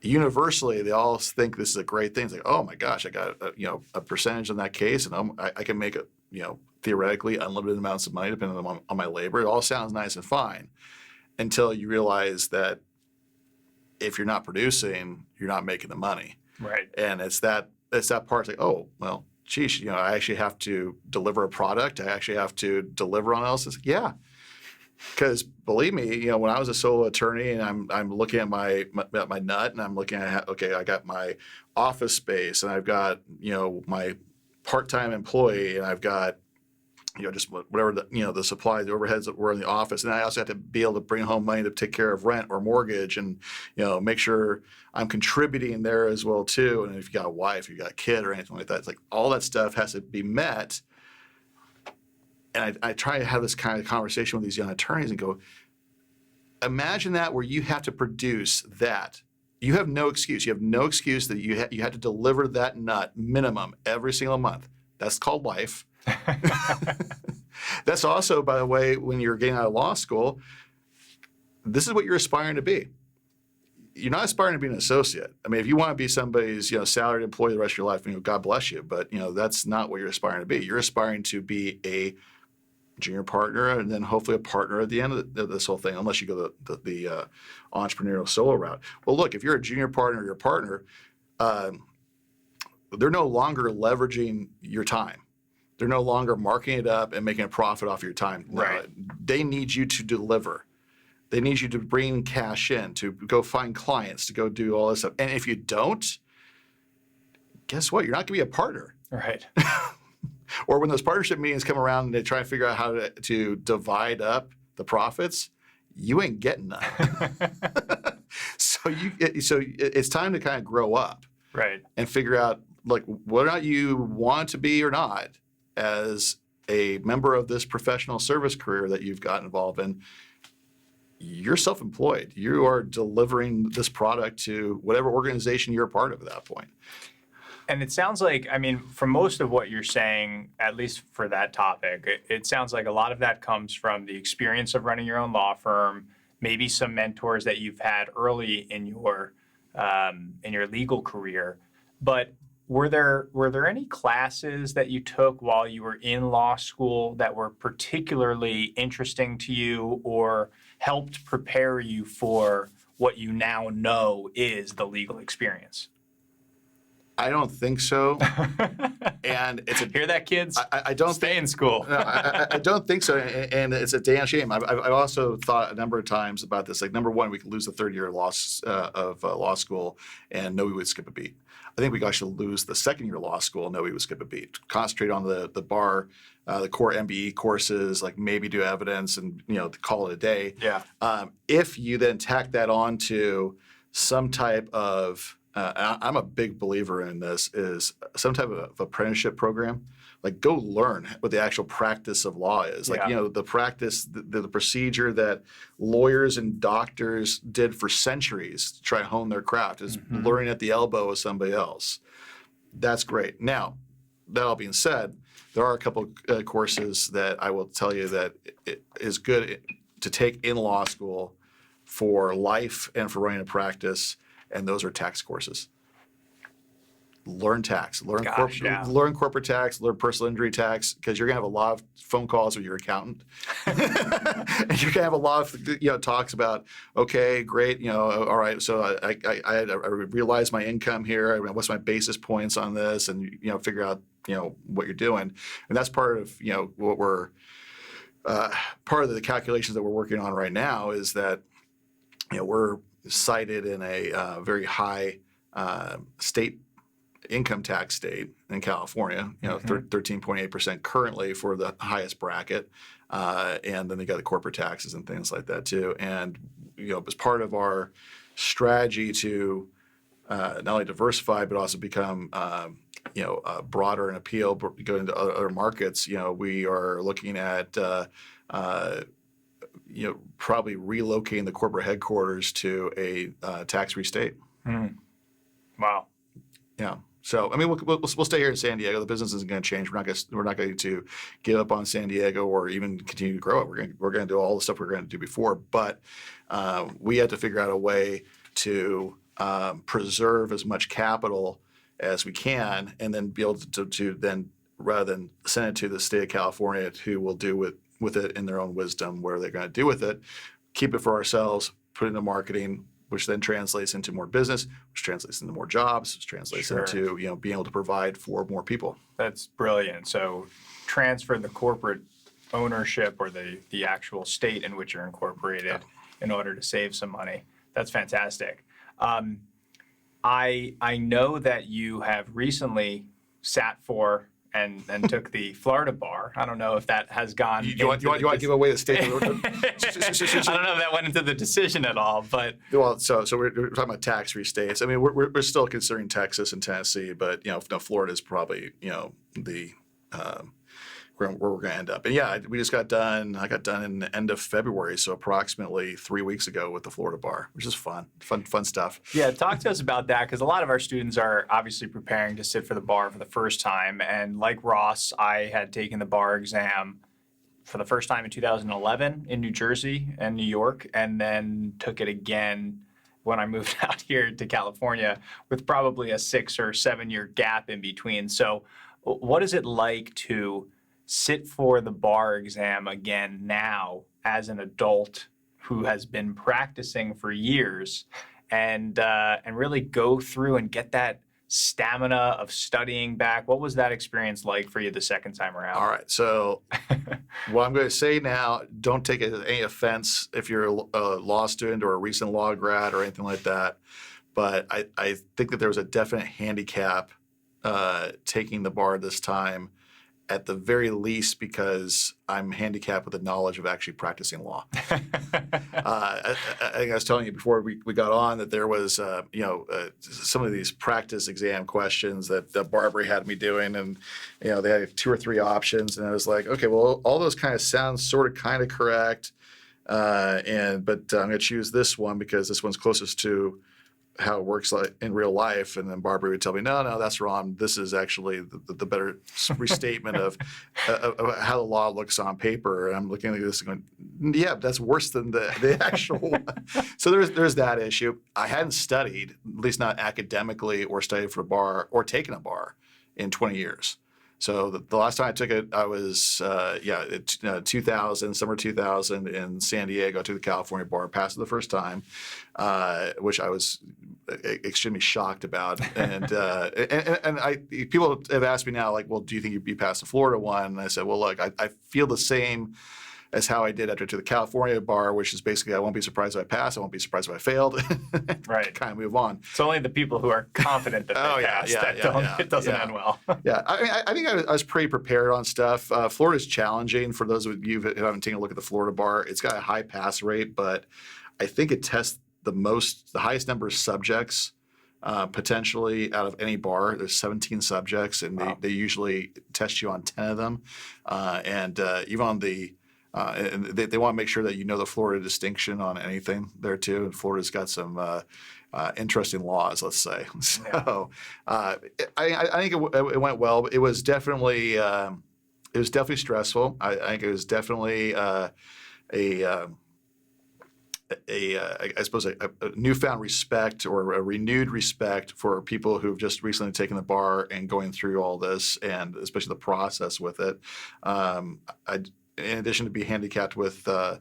universally they all think this is a great thing. It's like, oh my gosh, I got a percentage on that case, and I can make theoretically unlimited amounts of money depending on my labor. It all sounds nice and fine until you realize that if you're not producing, you're not making the money. Right. And it's that part. It's like, oh well, geez, I actually have to deliver a product. I actually have to deliver on else. It's like, yeah. Because believe me, when I was a solo attorney and I'm looking at my nut and I'm looking at, okay, I got my office space and I've got, my part-time employee and I've got, just whatever the supplies, the overheads that were in the office. And I also have to be able to bring home money to take care of rent or mortgage and, make sure I'm contributing there as well too. And if you got a wife, you got a kid or anything like that, it's like all that stuff has to be met. And I try to have this kind of conversation with these young attorneys and go, imagine that where you have to produce that. You have no excuse. You have no excuse that you have to deliver that nut minimum every single month. That's called life. That's also, by the way, when you're getting out of law school, this is what you're aspiring to be. You're not aspiring to be an associate. I mean, if you want to be somebody's salaried employee the rest of your life, God bless you. But that's not what you're aspiring to be. You're aspiring to be a junior partner and then hopefully a partner at the end of this whole thing, unless you go the entrepreneurial solo route. Well, look, if you're a junior partner or your partner, they're no longer leveraging your time. They're no longer marking it up and making a profit off your time. Right. They need you to deliver. They need you to bring cash in, to go find clients, to go do all this stuff. And if you don't, guess what? You're not going to be a partner. Right. Or when those partnership meetings come around and they try to figure out how to divide up the profits, you ain't getting none. So it's time to kind of grow up, right, and figure out like whether or not you want to be or not as a member of this professional service career that you've gotten involved in. You're self-employed. You are delivering this product to whatever organization you're a part of at that point. And it sounds like, from most of what you're saying, at least for that topic, it sounds like a lot of that comes from the experience of running your own law firm, maybe some mentors that you've had early in your legal career. But were there any classes that you took while you were in law school that were particularly interesting to you or helped prepare you for what you now know is the legal experience? I don't think so. And it's hear that, kids? I don't stay in school. No, I don't think so, and it's a damn shame. I've also thought a number of times about this. Like, number one, we could lose the third year of law school and know we would skip a beat. I think we could actually lose the second year of law school and know we would skip a beat. Concentrate on the bar, the core MBE courses, like maybe do evidence and call it a day. Yeah. If you then tack that on to some type of I'm a big believer in this, is some type of apprenticeship program. Like, go learn what the actual practice of law is. Like, the practice, the procedure that lawyers and doctors did for centuries to try to hone their craft is learning at the elbow of somebody else. That's great. Now, that all being said, there are a couple courses that I will tell you that it is good to take in law school for life and for running a practice. And those are tax courses. Learn tax, learn corporate tax, learn personal injury tax, because you're gonna have a lot of phone calls with your accountant, and you're gonna have a lot of talks about, okay, great, all right, so I realize my income here, what's my basis points on this, and figure out what you're doing, and that's part of what we're part of the calculations that we're working on right now is that we're cited in a very high state income tax state in California, 13.8% currently for the highest bracket. And then they got the corporate taxes and things like that too. And, as part of our strategy to not only diversify, but also become, broader and appeal, go into other markets, we are looking at, probably relocating the corporate headquarters to a tax-free state. Wow. Yeah. So, I mean, we'll stay here in San Diego. The business isn't going to change. We're not going to give up on San Diego or even continue to grow it. We're going to do all the stuff we were going to do before. But we had to figure out a way to preserve as much capital as we can, and then be able to then, rather than send it to the state of California, who will do with it in their own wisdom, where they're going to do with it, keep it for ourselves, put it into marketing, which then translates into more business, which translates into more jobs, which translates into being able to provide for more people. That's brilliant. So transfer the corporate ownership or the actual state in which you're incorporated in order to save some money. That's fantastic. I know that you have recently sat for and took the Florida bar. I don't know if that has gone. You want to give away the state? I don't know if that went into the decision at all, but well, so we're talking about tax-free states. I mean, we're still considering Texas and Tennessee, but Florida is probably the where we're going to end up. And yeah, we just got done. I got done in the end of February, so approximately 3 weeks ago with the Florida bar, which is fun stuff. Yeah, talk to us about that, because a lot of our students are obviously preparing to sit for the bar for the first time. And like Ross, I had taken the bar exam for the first time in 2011 in New Jersey and New York, and then took it again when I moved out here to California, with probably a 6 or 7 year gap in between. So what is it like to sit for the bar exam again now as an adult who has been practicing for years, and really go through and get that stamina of studying back? What was that experience like for you the second time around? All right. So what I'm going to say now, don't take any offense if you're a law student or a recent law grad or anything like that. But I think that there was a definite handicap taking the bar this time, at the very least, because I'm handicapped with the knowledge of actually practicing law. I think I was telling you before we got on that there was, some of these practice exam questions that Barbara had me doing, and they had 2 or 3 options, and I was like, okay, well, all those kind of sound kind of correct, but I'm going to choose this one because this one's closest to how it works like in real life. And then Barbara would tell me, no, that's wrong. This is actually the better restatement of how the law looks on paper. And I'm looking at this and going, yeah, that's worse than the actual one. So there's that issue. I hadn't studied, at least not academically, or studied for a bar or taken a bar in 20 years. So the last time I took it, I was, 2000, summer 2000 in San Diego. I took the California bar, passed it the first time, which I was extremely shocked about. And people have asked me now, like, well, do you think you'd pass the Florida one? And I said, well, look, I feel the same as how I did after to the California bar, which is basically I won't be surprised if I pass, I won't be surprised if I failed. Right. Kind of move on. It's only the people who are confident that they pass it doesn't end well. Yeah, I mean, I think I was pretty prepared on stuff. Florida's challenging for those of you who haven't taken a look at the Florida bar. It's got a high pass rate, but I think it tests the highest number of subjects potentially out of any bar. There's 17 subjects, and they usually test you on 10 of them, and even on the and they want to make sure that you know the Florida distinction on anything there too. And Florida's got some interesting laws, let's say. So I think it went well. It was definitely stressful. I think it was definitely I suppose a newfound respect or a renewed respect for people who've just recently taken the bar and going through all this, and especially the process with it. In addition to be handicapped with the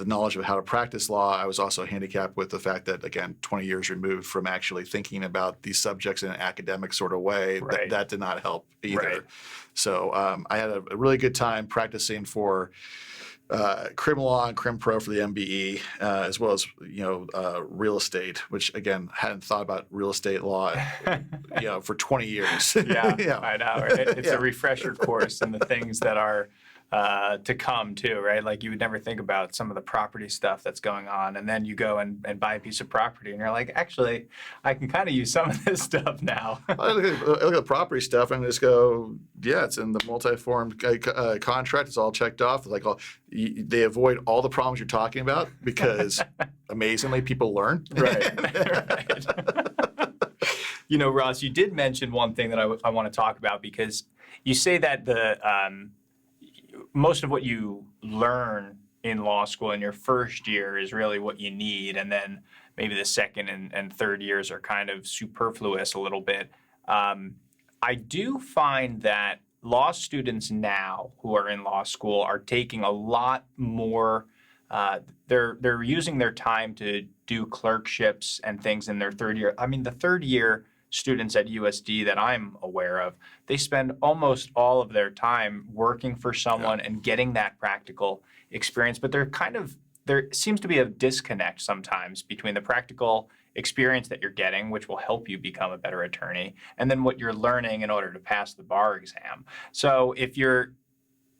knowledge of how to practice law, I was also handicapped with the fact that, again, 20 years removed from actually thinking about these subjects in an academic sort of way, right. that did not help either. Right. So I had a really good time practicing for crim law and crim pro for the MBE, as well as real estate, which again hadn't thought about real estate law, for 20 years. Yeah, Yeah. I know. Right? It's Yeah. a refresher course and the things that are to come too, right? Like you would never think about some of the property stuff that's going on, and then you go and buy a piece of property, and you're like, actually, I can kind of use some of this stuff now. I look at the property stuff and just go, yeah, it's in the multi-form contract. It's all checked off. Like they avoid all the problems you're talking about because amazingly people learn. Right. Right. Ross, you did mention one thing that I want to talk about, because you say that most of what you learn in law school in your first year is really what you need, and then maybe the second and third years are kind of superfluous a little bit. I do find that law students now who are in law school are taking a lot more. They're using their time to do clerkships and things in their third year. I mean, the third year students at USD that I'm aware of, they spend almost all of their time working for someone and getting that practical experience. But there seems to be a disconnect sometimes between the practical experience that you're getting, which will help you become a better attorney, and then what you're learning in order to pass the bar exam. So if you're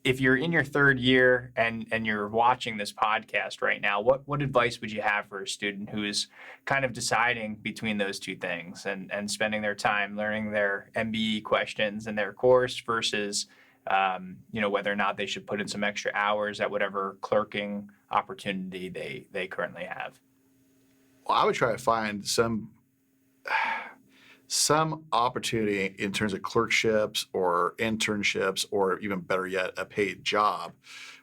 in your third year and you're watching this podcast right now, what advice would you have for a student who is kind of deciding between those two things and spending their time learning their MBE questions in their course versus whether or not they should put in some extra hours at whatever clerking opportunity they currently have? Well, I would try to find some opportunity in terms of clerkships or internships, or even better yet, a paid job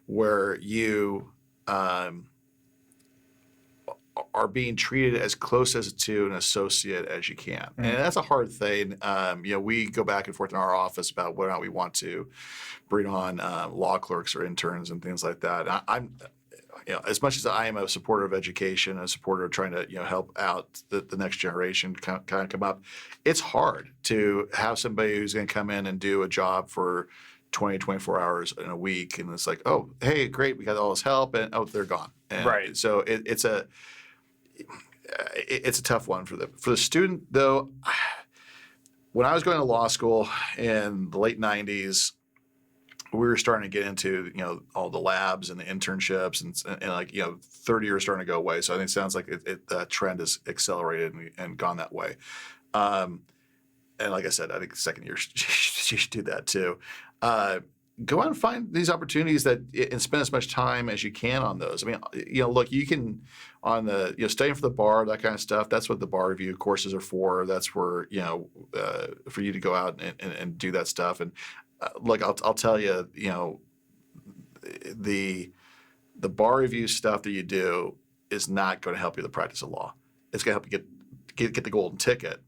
where you are being treated as close as to an associate as you can. Mm-hmm. And that's a hard thing. We go back and forth in our office about whether or not we want to bring on law clerks or interns and things like that. I'm as much as I am a supporter of education, a supporter of trying to help out the next generation kind of come up, it's hard to have somebody who's going to come in and do a job for 20, 24 hours in a week, and it's like, oh, hey, great, we got all this help, and they're gone. And right. So it's a tough one for the student, though. When I was going to law school in the late 90s, we were starting to get into all the labs and the internships and third year is starting to go away. So I think it sounds like that trend has accelerated and gone that way. And like I said, I think second year you should do that too. Go out and find these opportunities and spend as much time as you can on those. I mean, look, you can on the studying for the bar, that kind of stuff. That's what the bar review courses are for. That's where for you to go out and do that stuff. And look, I'll tell you, the bar review stuff that you do is not going to help you in the practice of law. It's going to help you get the golden ticket,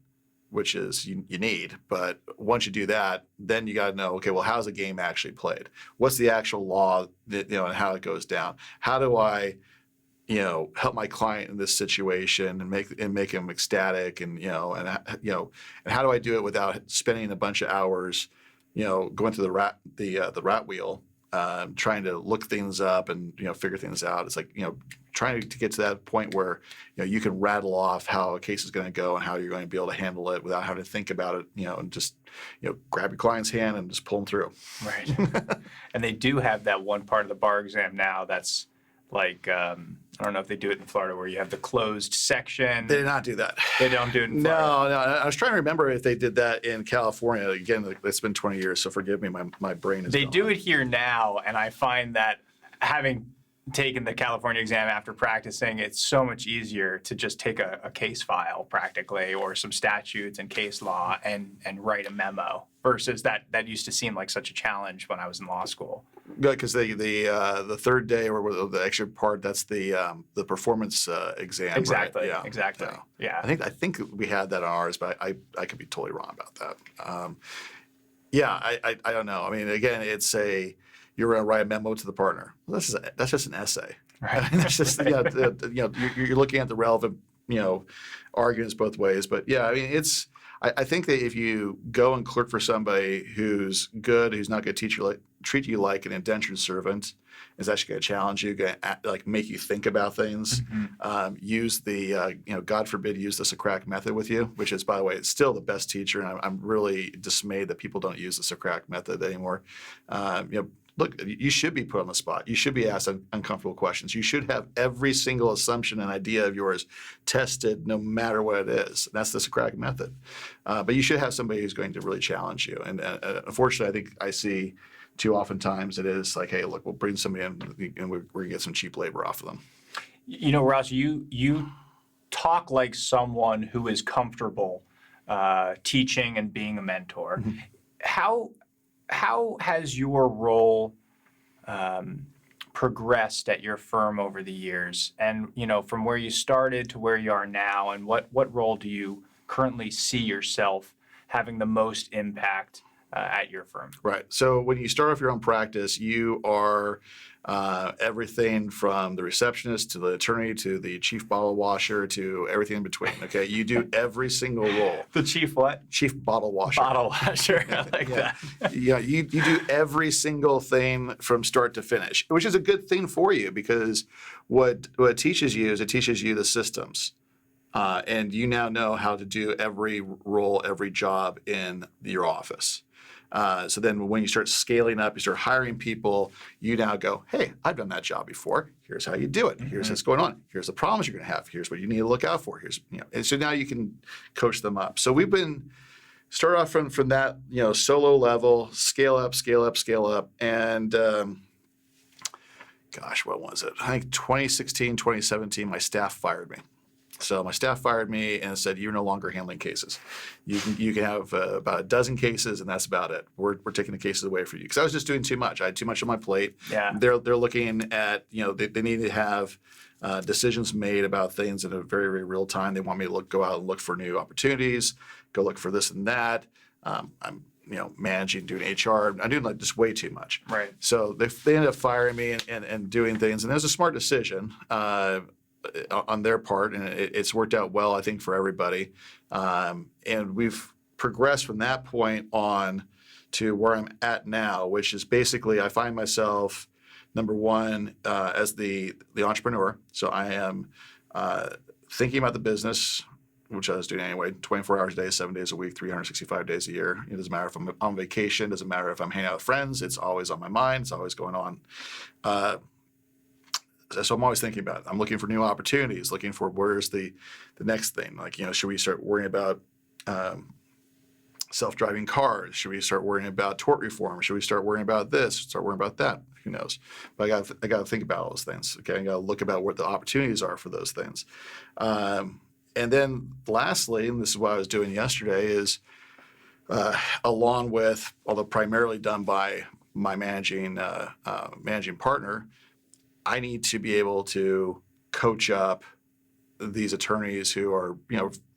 which is you need. But once you do that, then you got to know, okay, well, how's the game actually played? What's the actual law and how it goes down? How do I help my client in this situation and make him ecstatic and how do I do it without spending a bunch of hours going through the rat wheel, trying to look things up and figure things out. It's like trying to get to that point where you can rattle off how a case is going to go and how you're going to be able to handle it without having to think about it. And just grab your client's hand and just pull them through. Right. And they do have that one part of the bar exam now that's like, I don't know if they do it in Florida where you have the closed section. They did not do that. They don't do it in Florida. No. I was trying to remember if they did that in California. Again, it's been 20 years, so forgive me, my brain is They gone. do it here now, and I find that having taken the California exam after practicing, it's so much easier to just take a case file practically or some statutes and case law and write a memo versus that used to seem like such a challenge when I was in law school. Because the third day or the extra part, that's the performance exam. Exactly. Right? Yeah. Exactly. Yeah. I think we had that on ours, but I could be totally wrong about that. I don't know. I mean, again, you're going to write a memo to the partner. Well, that's just an essay. Right. I mean, that's just you're looking at the relevant arguments both ways. But yeah, I mean, I think that if you go and clerk for somebody who's good, who's not going to treat you like an indentured servant, is actually going to challenge you, going to like make you think about things. Use the, God forbid, use the Socratic method with you, which is, by the way, it's still the best teacher. And I'm really dismayed that people don't use the Socratic method anymore. Look, you should be put on the spot. You should be asked uncomfortable questions. You should have every single assumption and idea of yours tested, no matter what it is. That's the Socratic method. But you should have somebody who's going to really challenge you. And unfortunately, I think I see too often times it is like, hey, look, we'll bring somebody in and we're going to get some cheap labor off of them. Ross, you talk like someone who is comfortable teaching and being a mentor. How has your role progressed at your firm over the years? And, from where you started to where you are now, and what role do you currently see yourself having the most impact at your firm? Right. So when you start off your own practice, you are everything from the receptionist to the attorney to the chief bottle washer to everything in between. Okay, you do every single role. The chief what? Chief bottle washer. Bottle washer. I like that. Yeah, you do every single thing from start to finish, which is a good thing for you because what it teaches you is it teaches you the systems. And you now know how to do every role, every job in your office. So then when you start scaling up, you start hiring people, you now go, hey, I've done that job before. Here's how you do it. Here's what's going on. Here's the problems you're going to have. Here's what you need to look out for. And so now you can coach them up. So we've been start off from that, solo level, scale up. And what was it? I think 2016, 2017, my staff fired me. So my staff fired me and said, "You're no longer handling cases. You can have about a dozen cases, and that's about it. We're taking the cases away from you." Because I was just doing too much. I had too much on my plate. Yeah. They're looking at they need to have decisions made about things in a very, very real time. They want me to go out and look for new opportunities, go look for this and that. I'm managing, doing HR. I'm doing just way too much. Right. So they ended up firing me and doing things, and it was a smart decision. On their part, and it's worked out well, I think, for everybody. And we've progressed from that point on to where I'm at now, which is basically I find myself, number one, as the entrepreneur. So I am thinking about the business, which I was doing anyway, 24 hours a day, 7 days a week, 365 days a year. It doesn't matter if I'm on vacation, it doesn't matter if I'm hanging out with friends, it's always on my mind, it's always going on. So I'm always thinking about it. I'm looking for new opportunities, looking for where's the next thing. Should we start worrying about self-driving cars? Should we start worrying about tort reform? Should we start worrying about this? Start worrying about that? Who knows? But I got to think about all those things. Okay, I got to look about what the opportunities are for those things. And then lastly, and this is what I was doing yesterday, is along with, although primarily done by my managing partner, I need to be able to coach up these attorneys who are,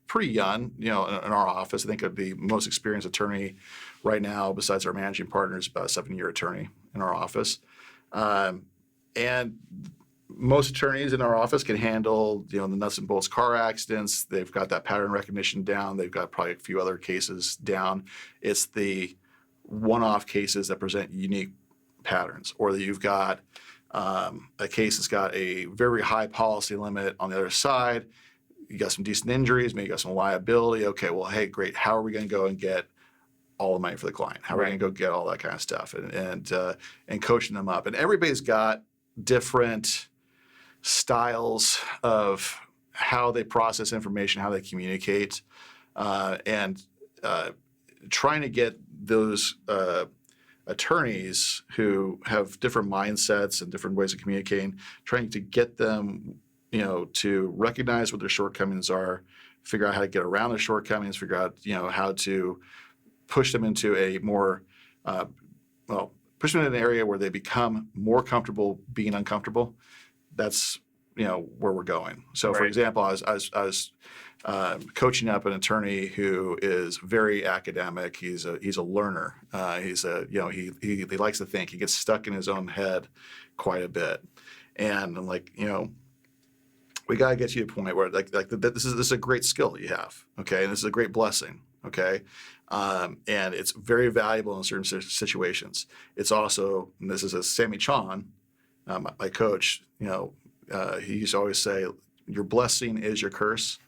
pretty young, in our office. I think the most experienced attorney right now, besides our managing partner, is about a 7-year attorney in our office. And most attorneys in our office can handle, the nuts and bolts car accidents. They've got that pattern recognition down. They've got probably a few other cases down. It's the one-off cases that present unique patterns, or that you've got a case that's got a very high policy limit on the other side. You got some decent injuries, maybe you got some liability. Okay, well, hey, great. How are we going to go and get all the money for the client? How are we going to go get all that kind of stuff and coaching them up? And everybody's got different styles of how they process information, how they communicate, and trying to get those attorneys who have different mindsets and different ways of communicating, trying to get them, to recognize what their shortcomings are, figure out how to get around their shortcomings, figure out, how to push them into a more, push them in an area where they become more comfortable being uncomfortable. That's, where we're going. So, for example, I was coaching up an attorney who is very academic. He's a learner. He likes to think. He gets stuck in his own head quite a bit. And I'm like, we got to get you to a point where this is a great skill you have. Okay, and this is a great blessing. Okay, and it's very valuable in certain situations. It's also, and this is a Sammy Chan, my coach, he used to always say, your blessing is your curse.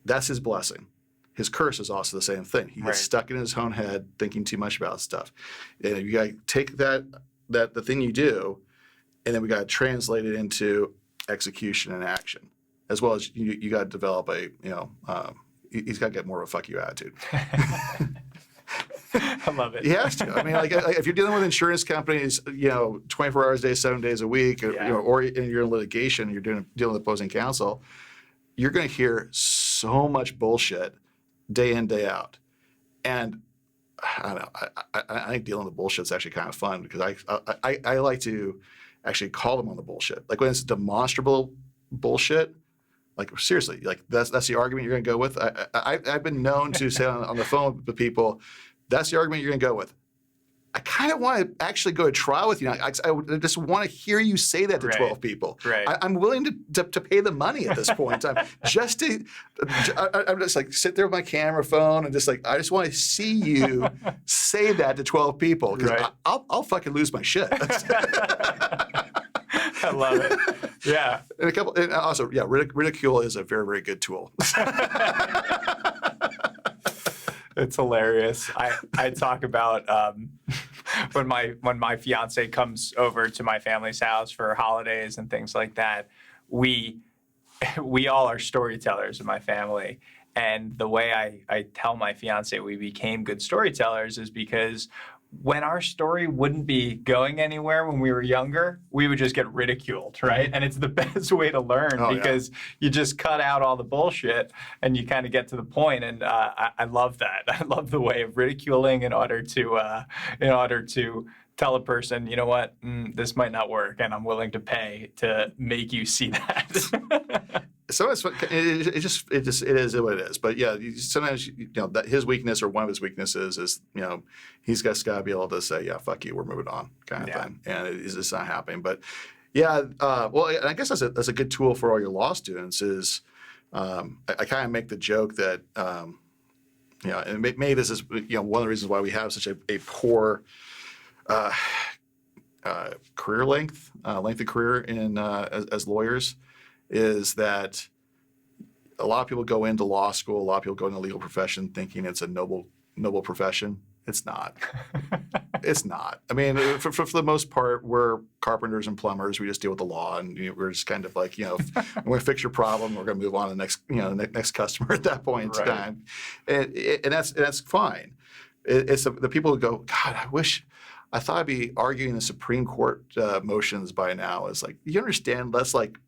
That's his blessing. His curse is also the same thing. He gets stuck in his own head thinking too much about stuff. And you got to take the thing you do, and then we got to translate it into execution and action, as well as you got to develop he's got to get more of a fuck you attitude. I love it. He has to. I mean, like if you're dealing with insurance companies, 24 hours a day, 7 days a week, or you're in litigation, you're dealing with opposing counsel, you're going to hear so much bullshit day in, day out. And I don't know. I think dealing with bullshit is actually kind of fun because I like to actually call them on the bullshit. Like when it's demonstrable bullshit, like seriously, like that's the argument you're going to go with. I've been known to say on the phone with people, that's the argument you're going to go with. I kind of want to actually go to trial with you. I just want to hear you say that to 12 people. Right. I'm willing to pay the money at this point in time just to. I'm just like sit there with my camera phone and just like I just want to see you say that to 12 people because I'll fucking lose my shit. I love it. Yeah. And also, ridicule is a very, very good tool. It's hilarious. I talk about when my fiance comes over to my family's house for holidays and things like that. We all are storytellers in my family. And the way I tell my fiance we became good storytellers is because when our story wouldn't be going anywhere when we were younger, we would just get ridiculed, right? And it's the best way to learn because you just cut out all the bullshit and you kind of get to the point. And I love that. I love the way of ridiculing in order to tell a person, you know what, this might not work, and I'm willing to pay to make you see that. So it is what it is. But yeah, sometimes that his weakness or one of his weaknesses is he's got to be able to say fuck you, we're moving on kind of thing, and it's just not happening. But I guess that's a good tool for all your law students. Is I kind of make the joke that and maybe this is one of the reasons why we have such a poor career length of career in as lawyers. Is that a lot of people go into law school, a lot of people go into the legal profession thinking it's a noble profession. It's not. It's not. I mean, for the most part, we're carpenters and plumbers. We just deal with the law, and we're just kind of like, when we fix your problem, we're going to move on to the next customer at that point in time, and that's fine. It's the people who go, God, I thought I'd be arguing the Supreme Court motions by now. It's like, you understand? That's like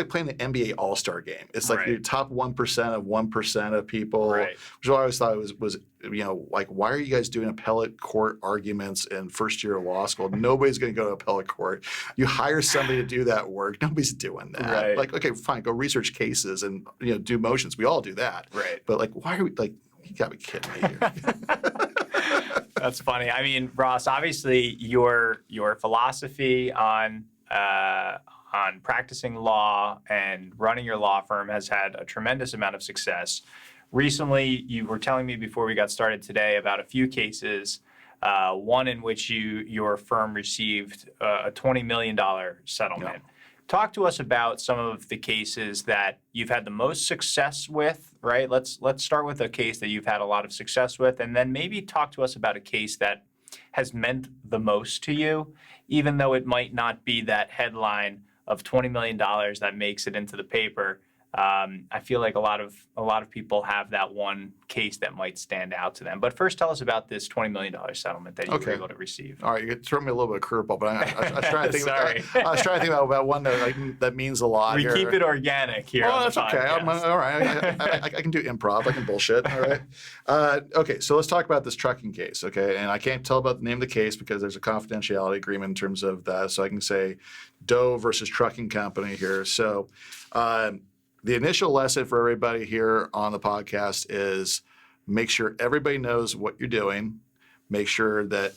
playing the NBA All-Star game. It's like the top 1% of 1% of people, which I always thought was like, why are you guys doing appellate court arguments in first year of law school? Nobody's going to go to appellate court. You hire somebody to do that work. Nobody's doing that. Right. Like, okay, fine, go research cases and do motions. We all do that. Right. But like, why are we like? You got to be kidding me here. That's funny. I mean, Ross, obviously your philosophy on practicing law and running your law firm has had a tremendous amount of success. Recently, you were telling me before we got started today about a few cases, one in which your firm received a $20 million settlement. Yeah. Talk to us about some of the cases that you've had the most success with, right? Let's start with a case that you've had a lot of success with, and then maybe talk to us about a case that has meant the most to you, even though it might not be that headline of $20 million that makes it into the paper. I feel like a lot of people have that one case that might stand out to them. But first, tell us about this $20 million settlement that you were able to receive. All right, you threw me a little bit of curveball, but I was trying to think. I was trying to think about one that means a lot. We keep it organic here. Oh, that's okay. All right, I can do improv. I can bullshit. All right. Okay, so let's talk about this trucking case. Okay, and I can't tell about the name of the case because there's a confidentiality agreement in terms of that. So I can say Doe versus Trucking Company here. So. The initial lesson for everybody here on the podcast is make sure everybody knows what you're doing. Make sure that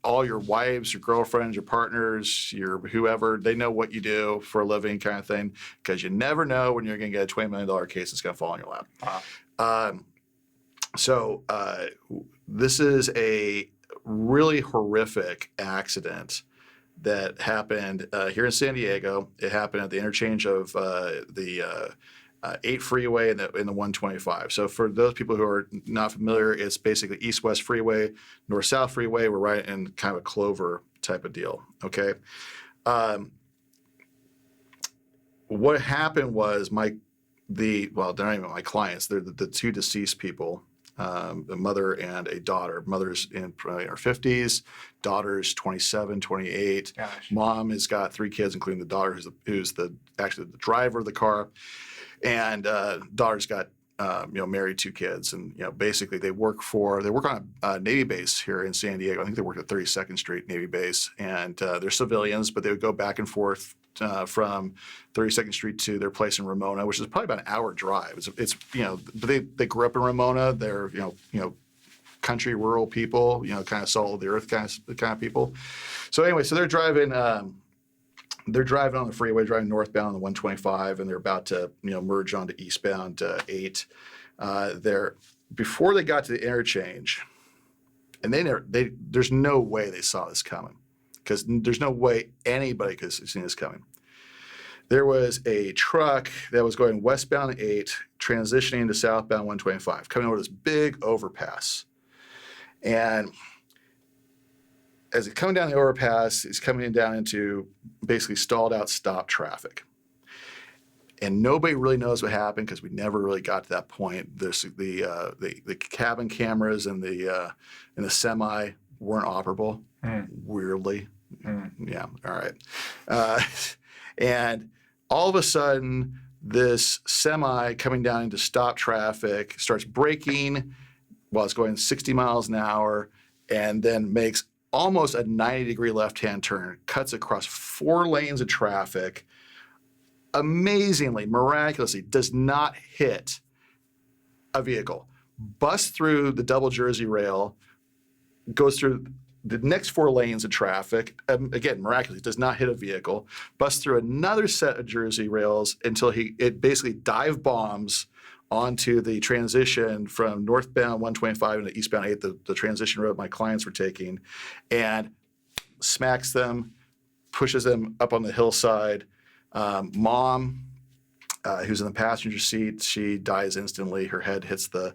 all your wives, your girlfriends, your partners, your whoever, they know what you do for a living kind of thing, because you never know when you're going to get a $20 million case that's going to fall in your lap. Wow. So this is a really horrific accident that happened here in San Diego. It happened at the interchange of the 8 freeway and the 125. So for those people who are not familiar, it's basically east-west freeway, north-south freeway. We're right in kind of a clover type of deal, okay? What happened was they're not even my clients. They're the two deceased people, a mother and a daughter. Mother's in probably her 50s, daughter's 27, 28. Gosh. Mom has got 3 kids, including the daughter who's actually the driver of the car. And daughter's got married 2 kids, and basically they work on a Navy base here in San Diego. I think they work at 32nd Street Navy base, and they're civilians, but they would go back and forth from 32nd Street to their place in Ramona, which is probably about an hour drive. It's but they grew up in Ramona. They're country rural people, kind of salt of the earth kind of people. So anyway, so they're driving. They're driving on the freeway, driving northbound on the 125, and they're about to, merge onto eastbound 8. Before they got to the interchange, and there's no way they saw this coming, because there's no way anybody could have seen this coming. There was a truck that was going westbound 8, transitioning to southbound 125, coming over this big overpass, and as it's coming down the overpass, it's coming down into basically stalled out stop traffic. And nobody really knows what happened because we never really got to that point. The cabin cameras and the semi weren't operable, weirdly. Yeah, all right. And all of a sudden, this semi coming down into stop traffic starts braking while it's going 60 miles an hour, and then makes almost a 90-degree left-hand turn, cuts across 4 lanes of traffic, amazingly, miraculously, does not hit a vehicle, busts through the double Jersey rail, goes through the next 4 lanes of traffic, again, miraculously, does not hit a vehicle, busts through another set of Jersey rails until it basically dive bombs onto the transition from northbound 125 into eastbound 8, the transition road my clients were taking, and smacks them, pushes them up on the hillside. Mom, who's in the passenger seat, she dies instantly. Her head hits the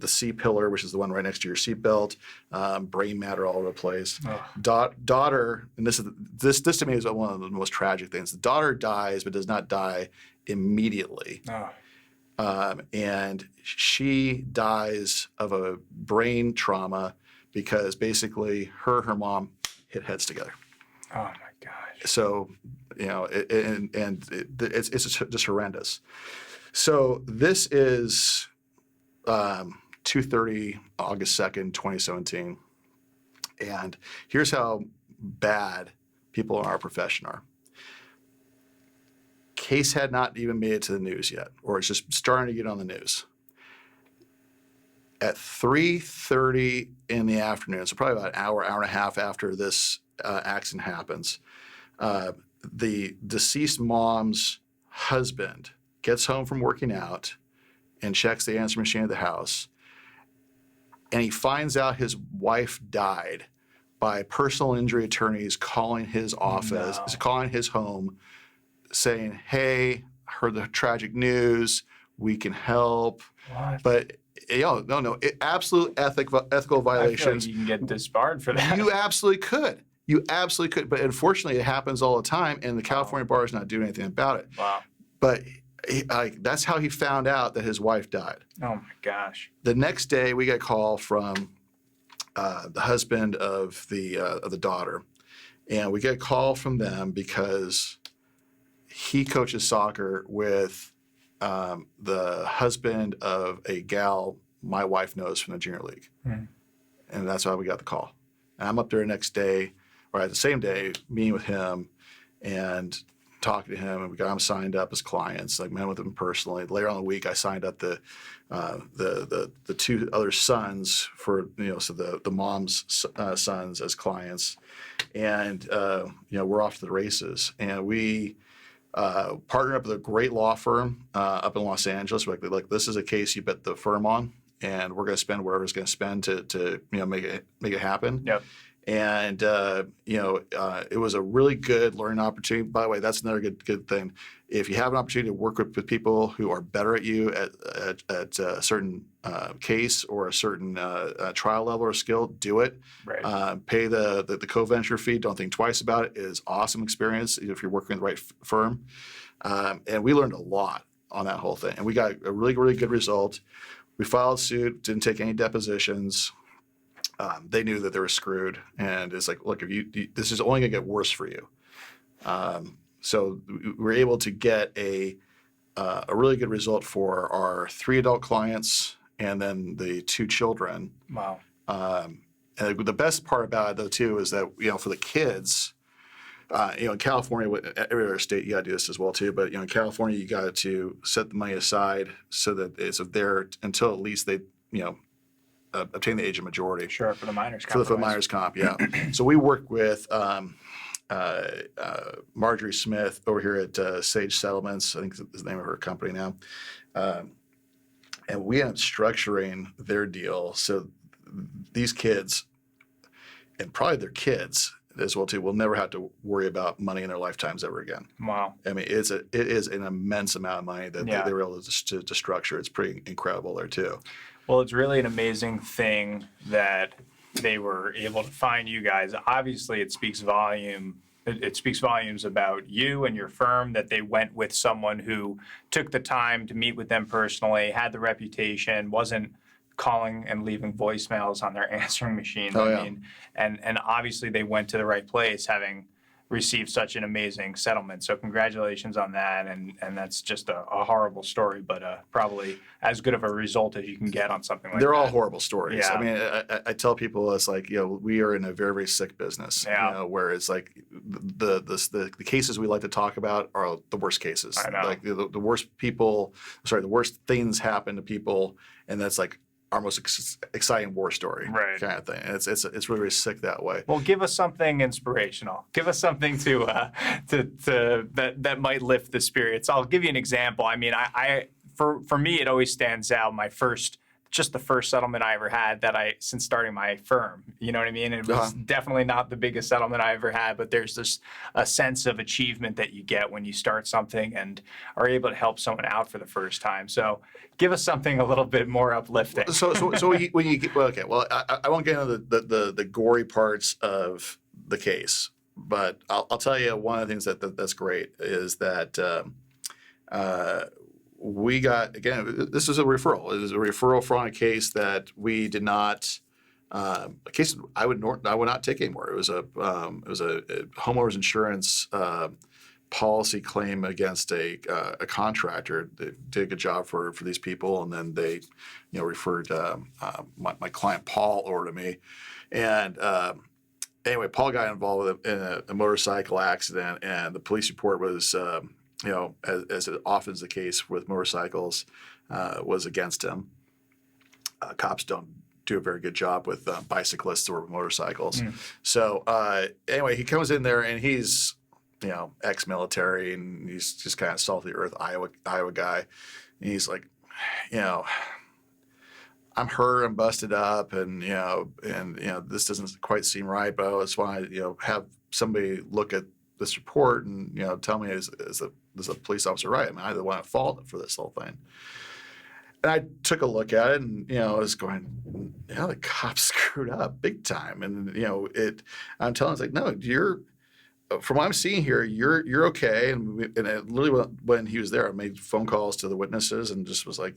C-pillar, which is the one right next to your seatbelt. Brain matter all over the place. Daughter, and this to me is one of the most tragic things. The daughter dies, but does not die immediately. And she dies of a brain trauma because basically her mom hit heads together. Oh my gosh. So, it's just horrendous. So this is 2:30 August 2nd, 2017. And here's how bad people in our profession are. Case had not even made it to the news yet, or it's just starting to get on the news. At 3:30 in the afternoon, so probably about an hour and a half after this accident happens, the deceased mom's husband gets home from working out and checks the answer machine at the house, and he finds out his wife died by personal injury attorneys calling his office, calling his home, saying, "Hey, heard the tragic news. We can help." What? But no, absolute ethical violations. I feel like you can get disbarred for that. You absolutely could. But unfortunately, it happens all the time, and the California bar is not doing anything about it. Wow. But that's how he found out that his wife died. Oh my gosh. The next day, we get a call from the husband of the daughter, and we get a call from them because he coaches soccer with the husband of a gal my wife knows from the junior league. And that's how we got the call. And I'm up there the next day, or the same day, meeting with him and talking to him, and we got him signed up as clients. Like, met with him personally. Later on in the week, I signed up the 2 other sons for so the mom's sons as clients, and we're off to the races. And we partnered up with a great law firm up in Los Angeles. We're like, this is a case you bet the firm on, and we're going to spend whatever it's going to spend to make it happen. Yep. And it was a really good learning opportunity. By the way, that's another good thing. If you have an opportunity to work with people who are better at you at a certain case or a certain trial level or skill, do it. Right. Pay the co-venture fee. Don't think twice about it. It is an awesome experience if you're working with the right firm. And we learned a lot on that whole thing. And we got a really, really good result. We filed suit, didn't take any depositions. They knew that they were screwed. And it's like, look, if this is only going to get worse for you. So we were able to get a really good result for our 3 adult clients and then the 2 children. Wow. And the best part about it, though, too, is that, for the kids, in California, every other state, you got to do this as well, too. But, in California, you got to set the money aside so that it's there until at least they, obtain the age of majority. Sure, for the minors comp. For the minors comp, yeah. So we work with Marjorie Smith over here at Sage Settlements. I think is the name of her company now. And we end up structuring their deal so these kids, and probably their kids as well too, will never have to worry about money in their lifetimes ever again. Wow. I mean, it is an immense amount of money that they were able to structure. It's pretty incredible there too. Well, it's really an amazing thing that they were able to find you guys. Obviously, it speaks volume. It speaks volumes about you and your firm that they went with someone who took the time to meet with them personally, had the reputation, wasn't calling and leaving voicemails on their answering machine. I mean, and obviously they went to the right place, having received such an amazing settlement. So congratulations on that. And that's just a horrible story, but probably as good of a result as you can get on something like that. They're all horrible stories. Yeah. I mean, I tell people it's like, we are in a very, very sick business, where it's like the cases we like to talk about are the worst cases. I know. Like the worst people, the worst things happen to people. And that's like our most exciting war story, right, kind of thing. And it's really, really sick that way. Well, give us something inspirational. Give us something to that might lift the spirits. I'll give you an example. I mean, for me, it always stands out. The first settlement I ever had since starting my firm. You know what I mean? It was definitely not the biggest settlement I ever had, but there's this a sense of achievement that you get when you start something and are able to help someone out for the first time. So give us something a little bit more uplifting. So when you get, okay, well, I won't get into the gory parts of the case, but I'll tell you one of the things that's great is that we got, again, this is a referral. It is a referral from a case that we did not, a case I would not take anymore. It was a homeowners insurance policy claim against a contractor that did a good job for these people, and then they, referred my client Paul over to me, and anyway, Paul got involved in a motorcycle accident, and the police report was. As it often is the case with motorcycles, was against him. Cops don't do a very good job with bicyclists or motorcycles. So anyway, he comes in there and he's, ex-military, and he's just kind of salty earth Iowa guy. And he's like, I'm hurt, I'm busted up, and this doesn't quite seem right, but I just want to have somebody look at this report and tell me is a police officer right? I mean, I'm the one at fault for this whole thing. And I took a look at it, and I was going, the cops screwed up big time. And I'm telling him, it's like, no, you're, from what I'm seeing here, you're okay. And it literally, when he was there, I made phone calls to the witnesses and just was like,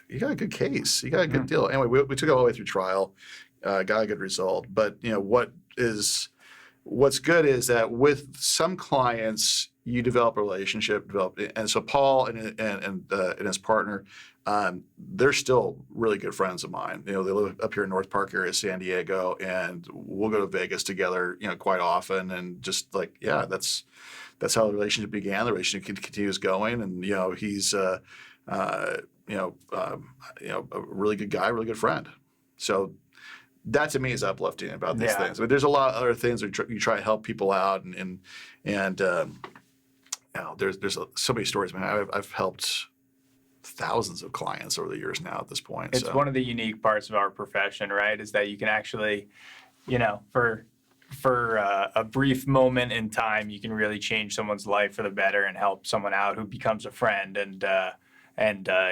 you got a good case, you got a good deal. Anyway, we took it all the way through trial, got a good result. But what's good is that with some clients, you develop a relationship, and so Paul and his partner, they're still really good friends of mine. They live up here in North Park area, San Diego, and we'll go to Vegas together, quite often. And just like, that's how the relationship began. The relationship continues going, and he's a really good guy, really good friend. So that to me is uplifting about these things. I mean, there's a lot of other things that you try to help people out, and there's so many stories, man. I've helped thousands of clients over the years now at this point. It's one of the unique parts of our profession, right? Is that you can actually for a brief moment in time, you can really change someone's life for the better and help someone out who becomes a friend, and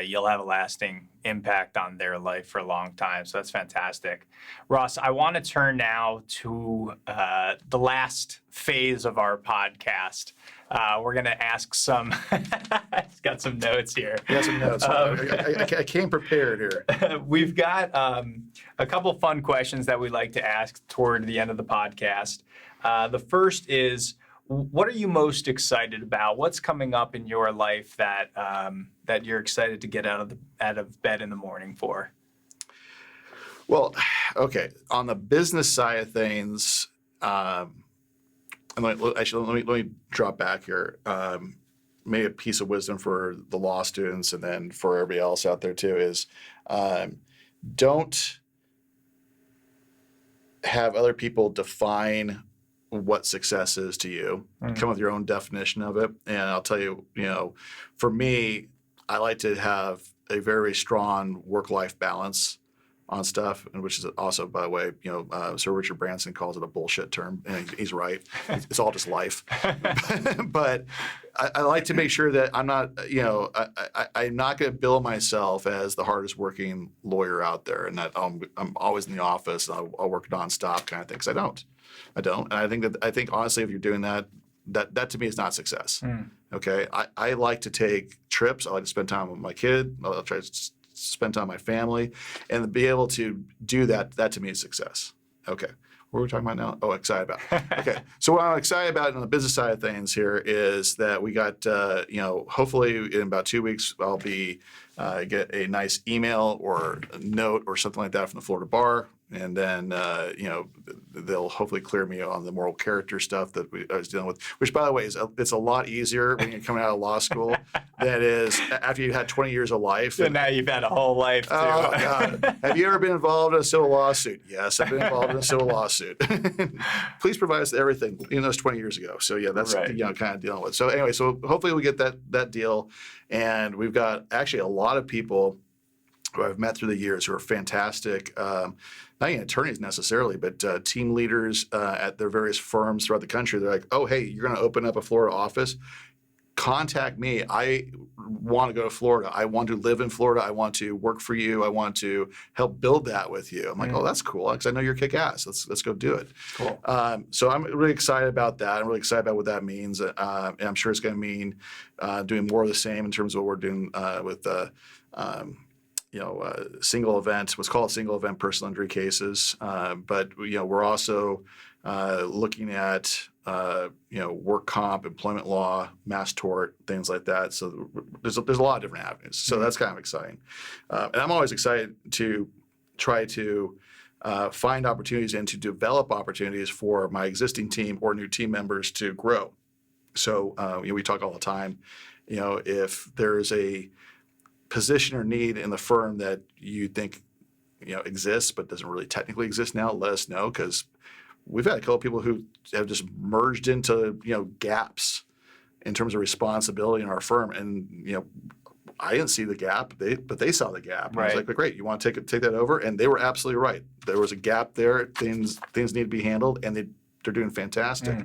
you'll have a lasting impact on their life for a long time. So that's fantastic. Ross, I want to turn now to the last phase of our podcast. We're going to ask some, I've got some notes here. Yeah, some notes. I came prepared here. We've got a couple fun questions that we like to ask toward the end of the podcast. The first is, what are you most excited about? What's coming up in your life that that you're excited to get out of bed in the morning for? Well, okay. On the business side of things, and let me drop back here. Maybe a piece of wisdom for the law students, and then for everybody else out there too, is don't have other people define what success is to you. Come with your own definition of it. And I'll tell you, for me, I like to have a very strong work-life balance on stuff, and which is also, by the way, Sir Richard Branson calls it a bullshit term, and he's right. It's all just life. But I like to make sure that I'm not, I'm not going to bill myself as the hardest working lawyer out there, and that I'm always in the office and I'll work nonstop kind of thing. Because I don't. And I think honestly, if you're doing that to me is not success. Okay, I like to take trips. I like to spend time with my kid. I'll try to spend time with my family, and to be able to do that to me is success. Okay, what are we talking about now? Oh, excited about. Okay, so what I'm excited about on the business side of things here is that we got, hopefully in about 2 weeks, I'll be get a nice email or a note or something like that from the Florida Bar. And then, they'll hopefully clear me on the moral character stuff that I was dealing with, which, by the way, it's a lot easier when you're coming out of law school than it is after you've had 20 years of life. So now you've had a whole life, too. Oh, God. Have you ever been involved in a civil lawsuit? Yes, I've been involved in a civil lawsuit. Please provide us everything, that was 20 years ago. So, yeah, that's right. Kind of dealing with. So, anyway, so hopefully we get that deal. And we've got actually a lot of people who I've met through the years who are fantastic, not even attorneys necessarily, but team leaders at their various firms throughout the country. They're like, oh, hey, you're going to open up a Florida office? Contact me. I want to go to Florida. I want to live in Florida. I want to work for you. I want to help build that with you. I'm like, oh, that's cool, because I know you're kick-ass. Let's go do it. Cool. So I'm really excited about that. I'm really excited about what that means. And I'm sure it's going to mean doing more of the same in terms of what we're doing with single event, what's called single event personal injury cases. But we're also looking at work comp, employment law, mass tort, things like that. So there's a lot of different avenues. So that's kind of exciting. And I'm always excited to try to find opportunities and to develop opportunities for my existing team or new team members to grow. So we talk all the time. If there's a position or need in the firm that you think exists but doesn't really technically exist now, let us know, because we've had a couple of people who have just merged into gaps in terms of responsibility in our firm, and I didn't see the gap, but they saw the gap. Right. I was like, great, you want to take that over? And they were absolutely right. There was a gap there. Things need to be handled, and they're doing fantastic.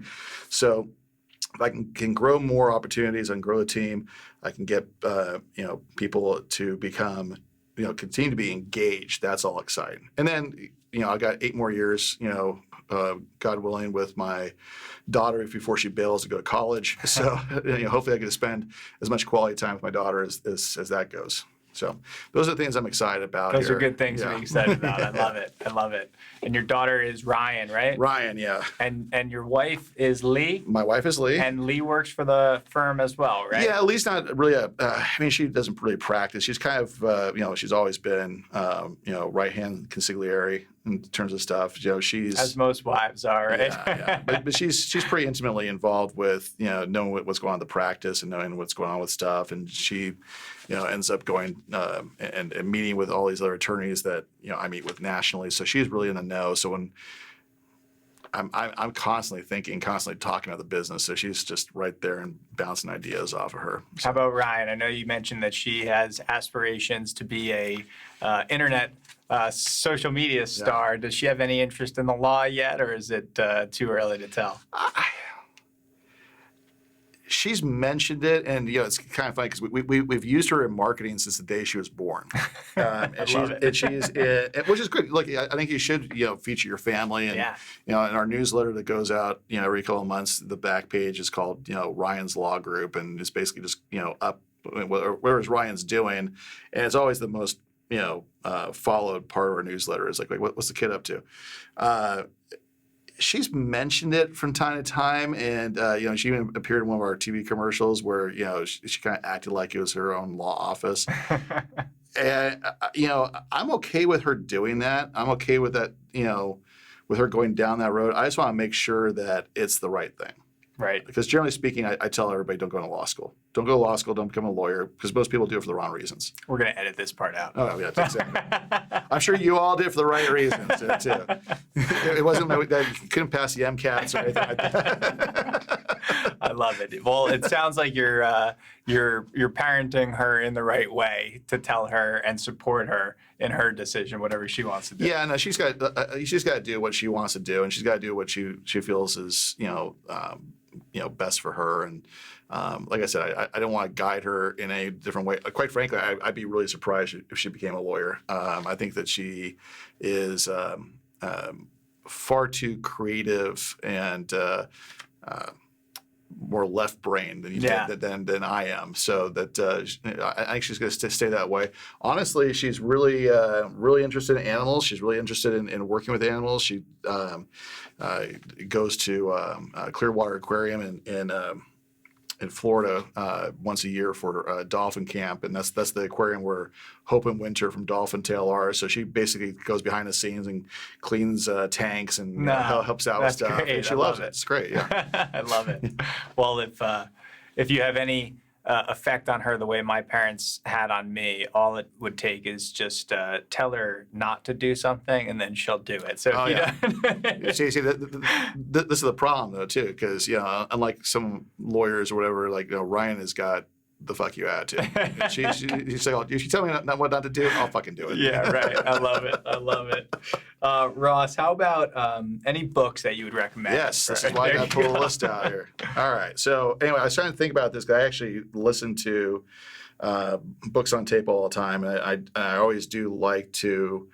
So if I can grow more opportunities and grow the team, I can get people to become continue to be engaged. That's all exciting. And then I got 8 more years, God willing, with my daughter before she bails to go to college. So hopefully I get to spend as much quality time with my daughter as that goes. So those are the things I'm excited about. Those are good things to be excited about. Yeah. I love it. And your daughter is Ryan, right? Ryan, yeah. And your wife is Lee? My wife is Lee. And Lee works for the firm as well, right? Yeah, Lee's not really she doesn't really practice. She's kind of, she's always been, right-hand consigliere in terms of stuff. She's as most wives are, right? Yeah. But she's pretty intimately involved with, knowing what's going on in the practice and knowing what's going on with stuff. And she, ends up going and meeting with all these other attorneys that, I meet with nationally. So she's really in the know. So when I'm constantly thinking, constantly talking about the business. So she's just right there and bouncing ideas off of her. So. How about Ryan? I know you mentioned that she has aspirations to be a internet social media star. Does she have any interest in the law yet, or is it too early to tell? She's mentioned it, and it's kind of funny because we've used her in marketing since the day she was born, and she's which is good. Look, I think you should feature your family, and in our newsletter that goes out every couple of months, the back page is called Ryan's Law Group, and it's basically just up whatever Ryan's doing, and it's always the most followed part of our newsletter is like what's the kid up to. She's mentioned it from time to time, and she even appeared in one of our TV commercials where she kind of acted like it was her own law office. And I'm okay with her doing that. I'm okay with that. With her going down that road. I just want to make sure that it's the right thing. Right. Because generally speaking, I tell everybody don't go to law school. Don't go to law school. Don't become a lawyer because most people do it for the wrong reasons. We're going to edit this part out. Oh, yeah. Exactly. I'm sure you all did it for the right reasons, too. It wasn't that you couldn't pass the MCATs or anything like that. I love it. Well, it sounds like you're parenting her in the right way to tell her and support her in her decision, whatever she wants to do. Yeah, no, she's got to do what she wants to do, and she's got to do what she feels is best for her. And like I said, I don't want to guide her in a different way. Quite frankly, I'd be really surprised if she became a lawyer. I think that she is far too creative and more left brain than I am. So that I think she's going to stay that way. Honestly, she's really interested in animals. She's really interested in working with animals. She goes to Clearwater Aquarium in Florida once a year for dolphin camp, and that's the aquarium where Hope and Winter from Dolphin Tale are. So she basically goes behind the scenes and cleans tanks and helps out with stuff. Great. And she loves it. It's great. Yeah, I love it. Well, if you have any effect on her the way my parents had on me, all it would take is just tell her not to do something, and then she'll do it. So see, this is the problem though too, because unlike some lawyers or whatever, like Ryan has got the fuck you attitude. She's like, if you tell me what not to do, I'll fucking do it. Yeah, right. I love it. Ross, how about any books that you would recommend? Yes, this is why I got to pull a list out here. All right. So anyway, I was trying to think about this because I actually listen to books on tape all the time, and I always do like to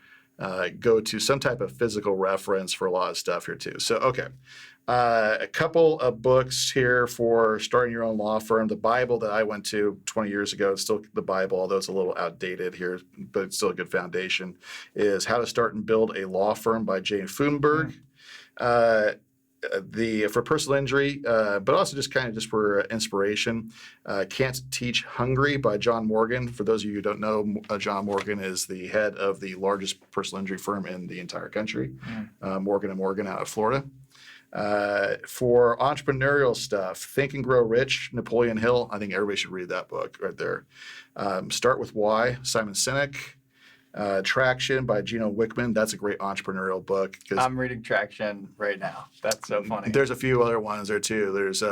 go to some type of physical reference for a lot of stuff here too. So, okay. A couple of books here for starting your own law firm. The Bible that I went to 20 years ago, it's still the Bible, although it's a little outdated here, but it's still a good foundation, is How to Start and Build a Law Firm by Jane Funberg. For personal injury, but also just for inspiration, Can't Teach Hungry by John Morgan. For those of you who don't know, John Morgan is the head of the largest personal injury firm in the entire country, Morgan & Morgan out of Florida. For entrepreneurial stuff, Think and Grow Rich, Napoleon Hill. I think everybody should read that book right there. Start with Why, Simon Sinek. Traction by Gino Wickman. That's a great entrepreneurial book. I'm reading Traction right now. That's so funny. There's a few other ones there too. There's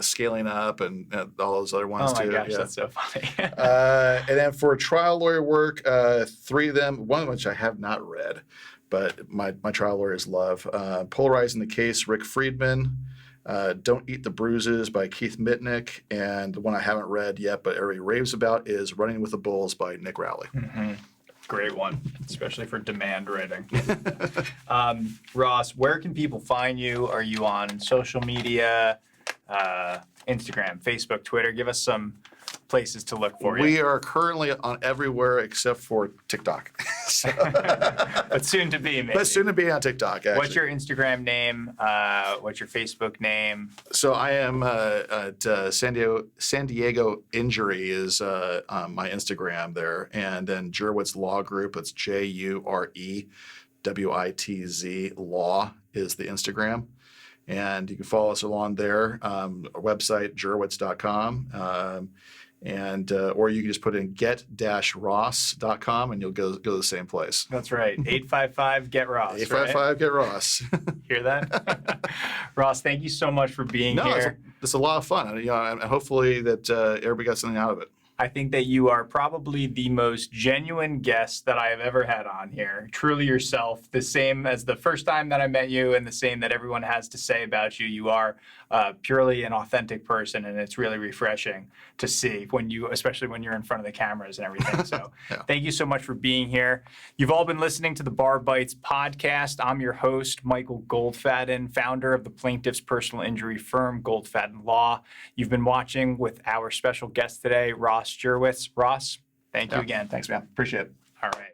Scaling Up and all those other ones too. Oh my gosh, that's so funny. And then for trial lawyer work, three of them, one of which I have not read, but my trial lawyers love. Polarizing the Case, Rick Friedman. Don't Eat the Bruises by Keith Mitnick. And the one I haven't read yet, but everybody raves about, is Running with the Bulls by Nick Rowley. Mm-hmm. Great one, especially for demand writing. Ross, where can people find you? Are you on social media, Instagram, Facebook, Twitter? Give us some places to look for you. We are currently on everywhere except for TikTok. But soon to be, maybe. But soon to be on TikTok, actually. What's your Instagram name? What's your Facebook name? So I am at San Diego Injury is my Instagram there. And then Jurewitz Law Group, it's JUREWITZ Law is the Instagram. And you can follow us along there. Our website, jurewitz.com. Or you can just put in get-ross.com and you'll go to the same place. That's right. 855-GET-ROSS. 855-GET-ROSS. Hear that? Ross, thank you so much for being here. It's a lot of fun. And hopefully that everybody got something out of it. I think that you are probably the most genuine guest that I have ever had on here. Truly yourself, the same as the first time that I met you and the same that everyone has to say about you. You are purely an authentic person, and it's really refreshing to see especially when you're in front of the cameras and everything. So Yeah. thank you so much for being here. You've all been listening to the Bar Bites podcast. I'm your host, Michael Goldfaden, founder of the plaintiff's personal injury firm, Goldfaden Law. You've been watching with our special guest today, Ross Jurewitz. Ross, thank you again. Thanks, man. Appreciate it. All right.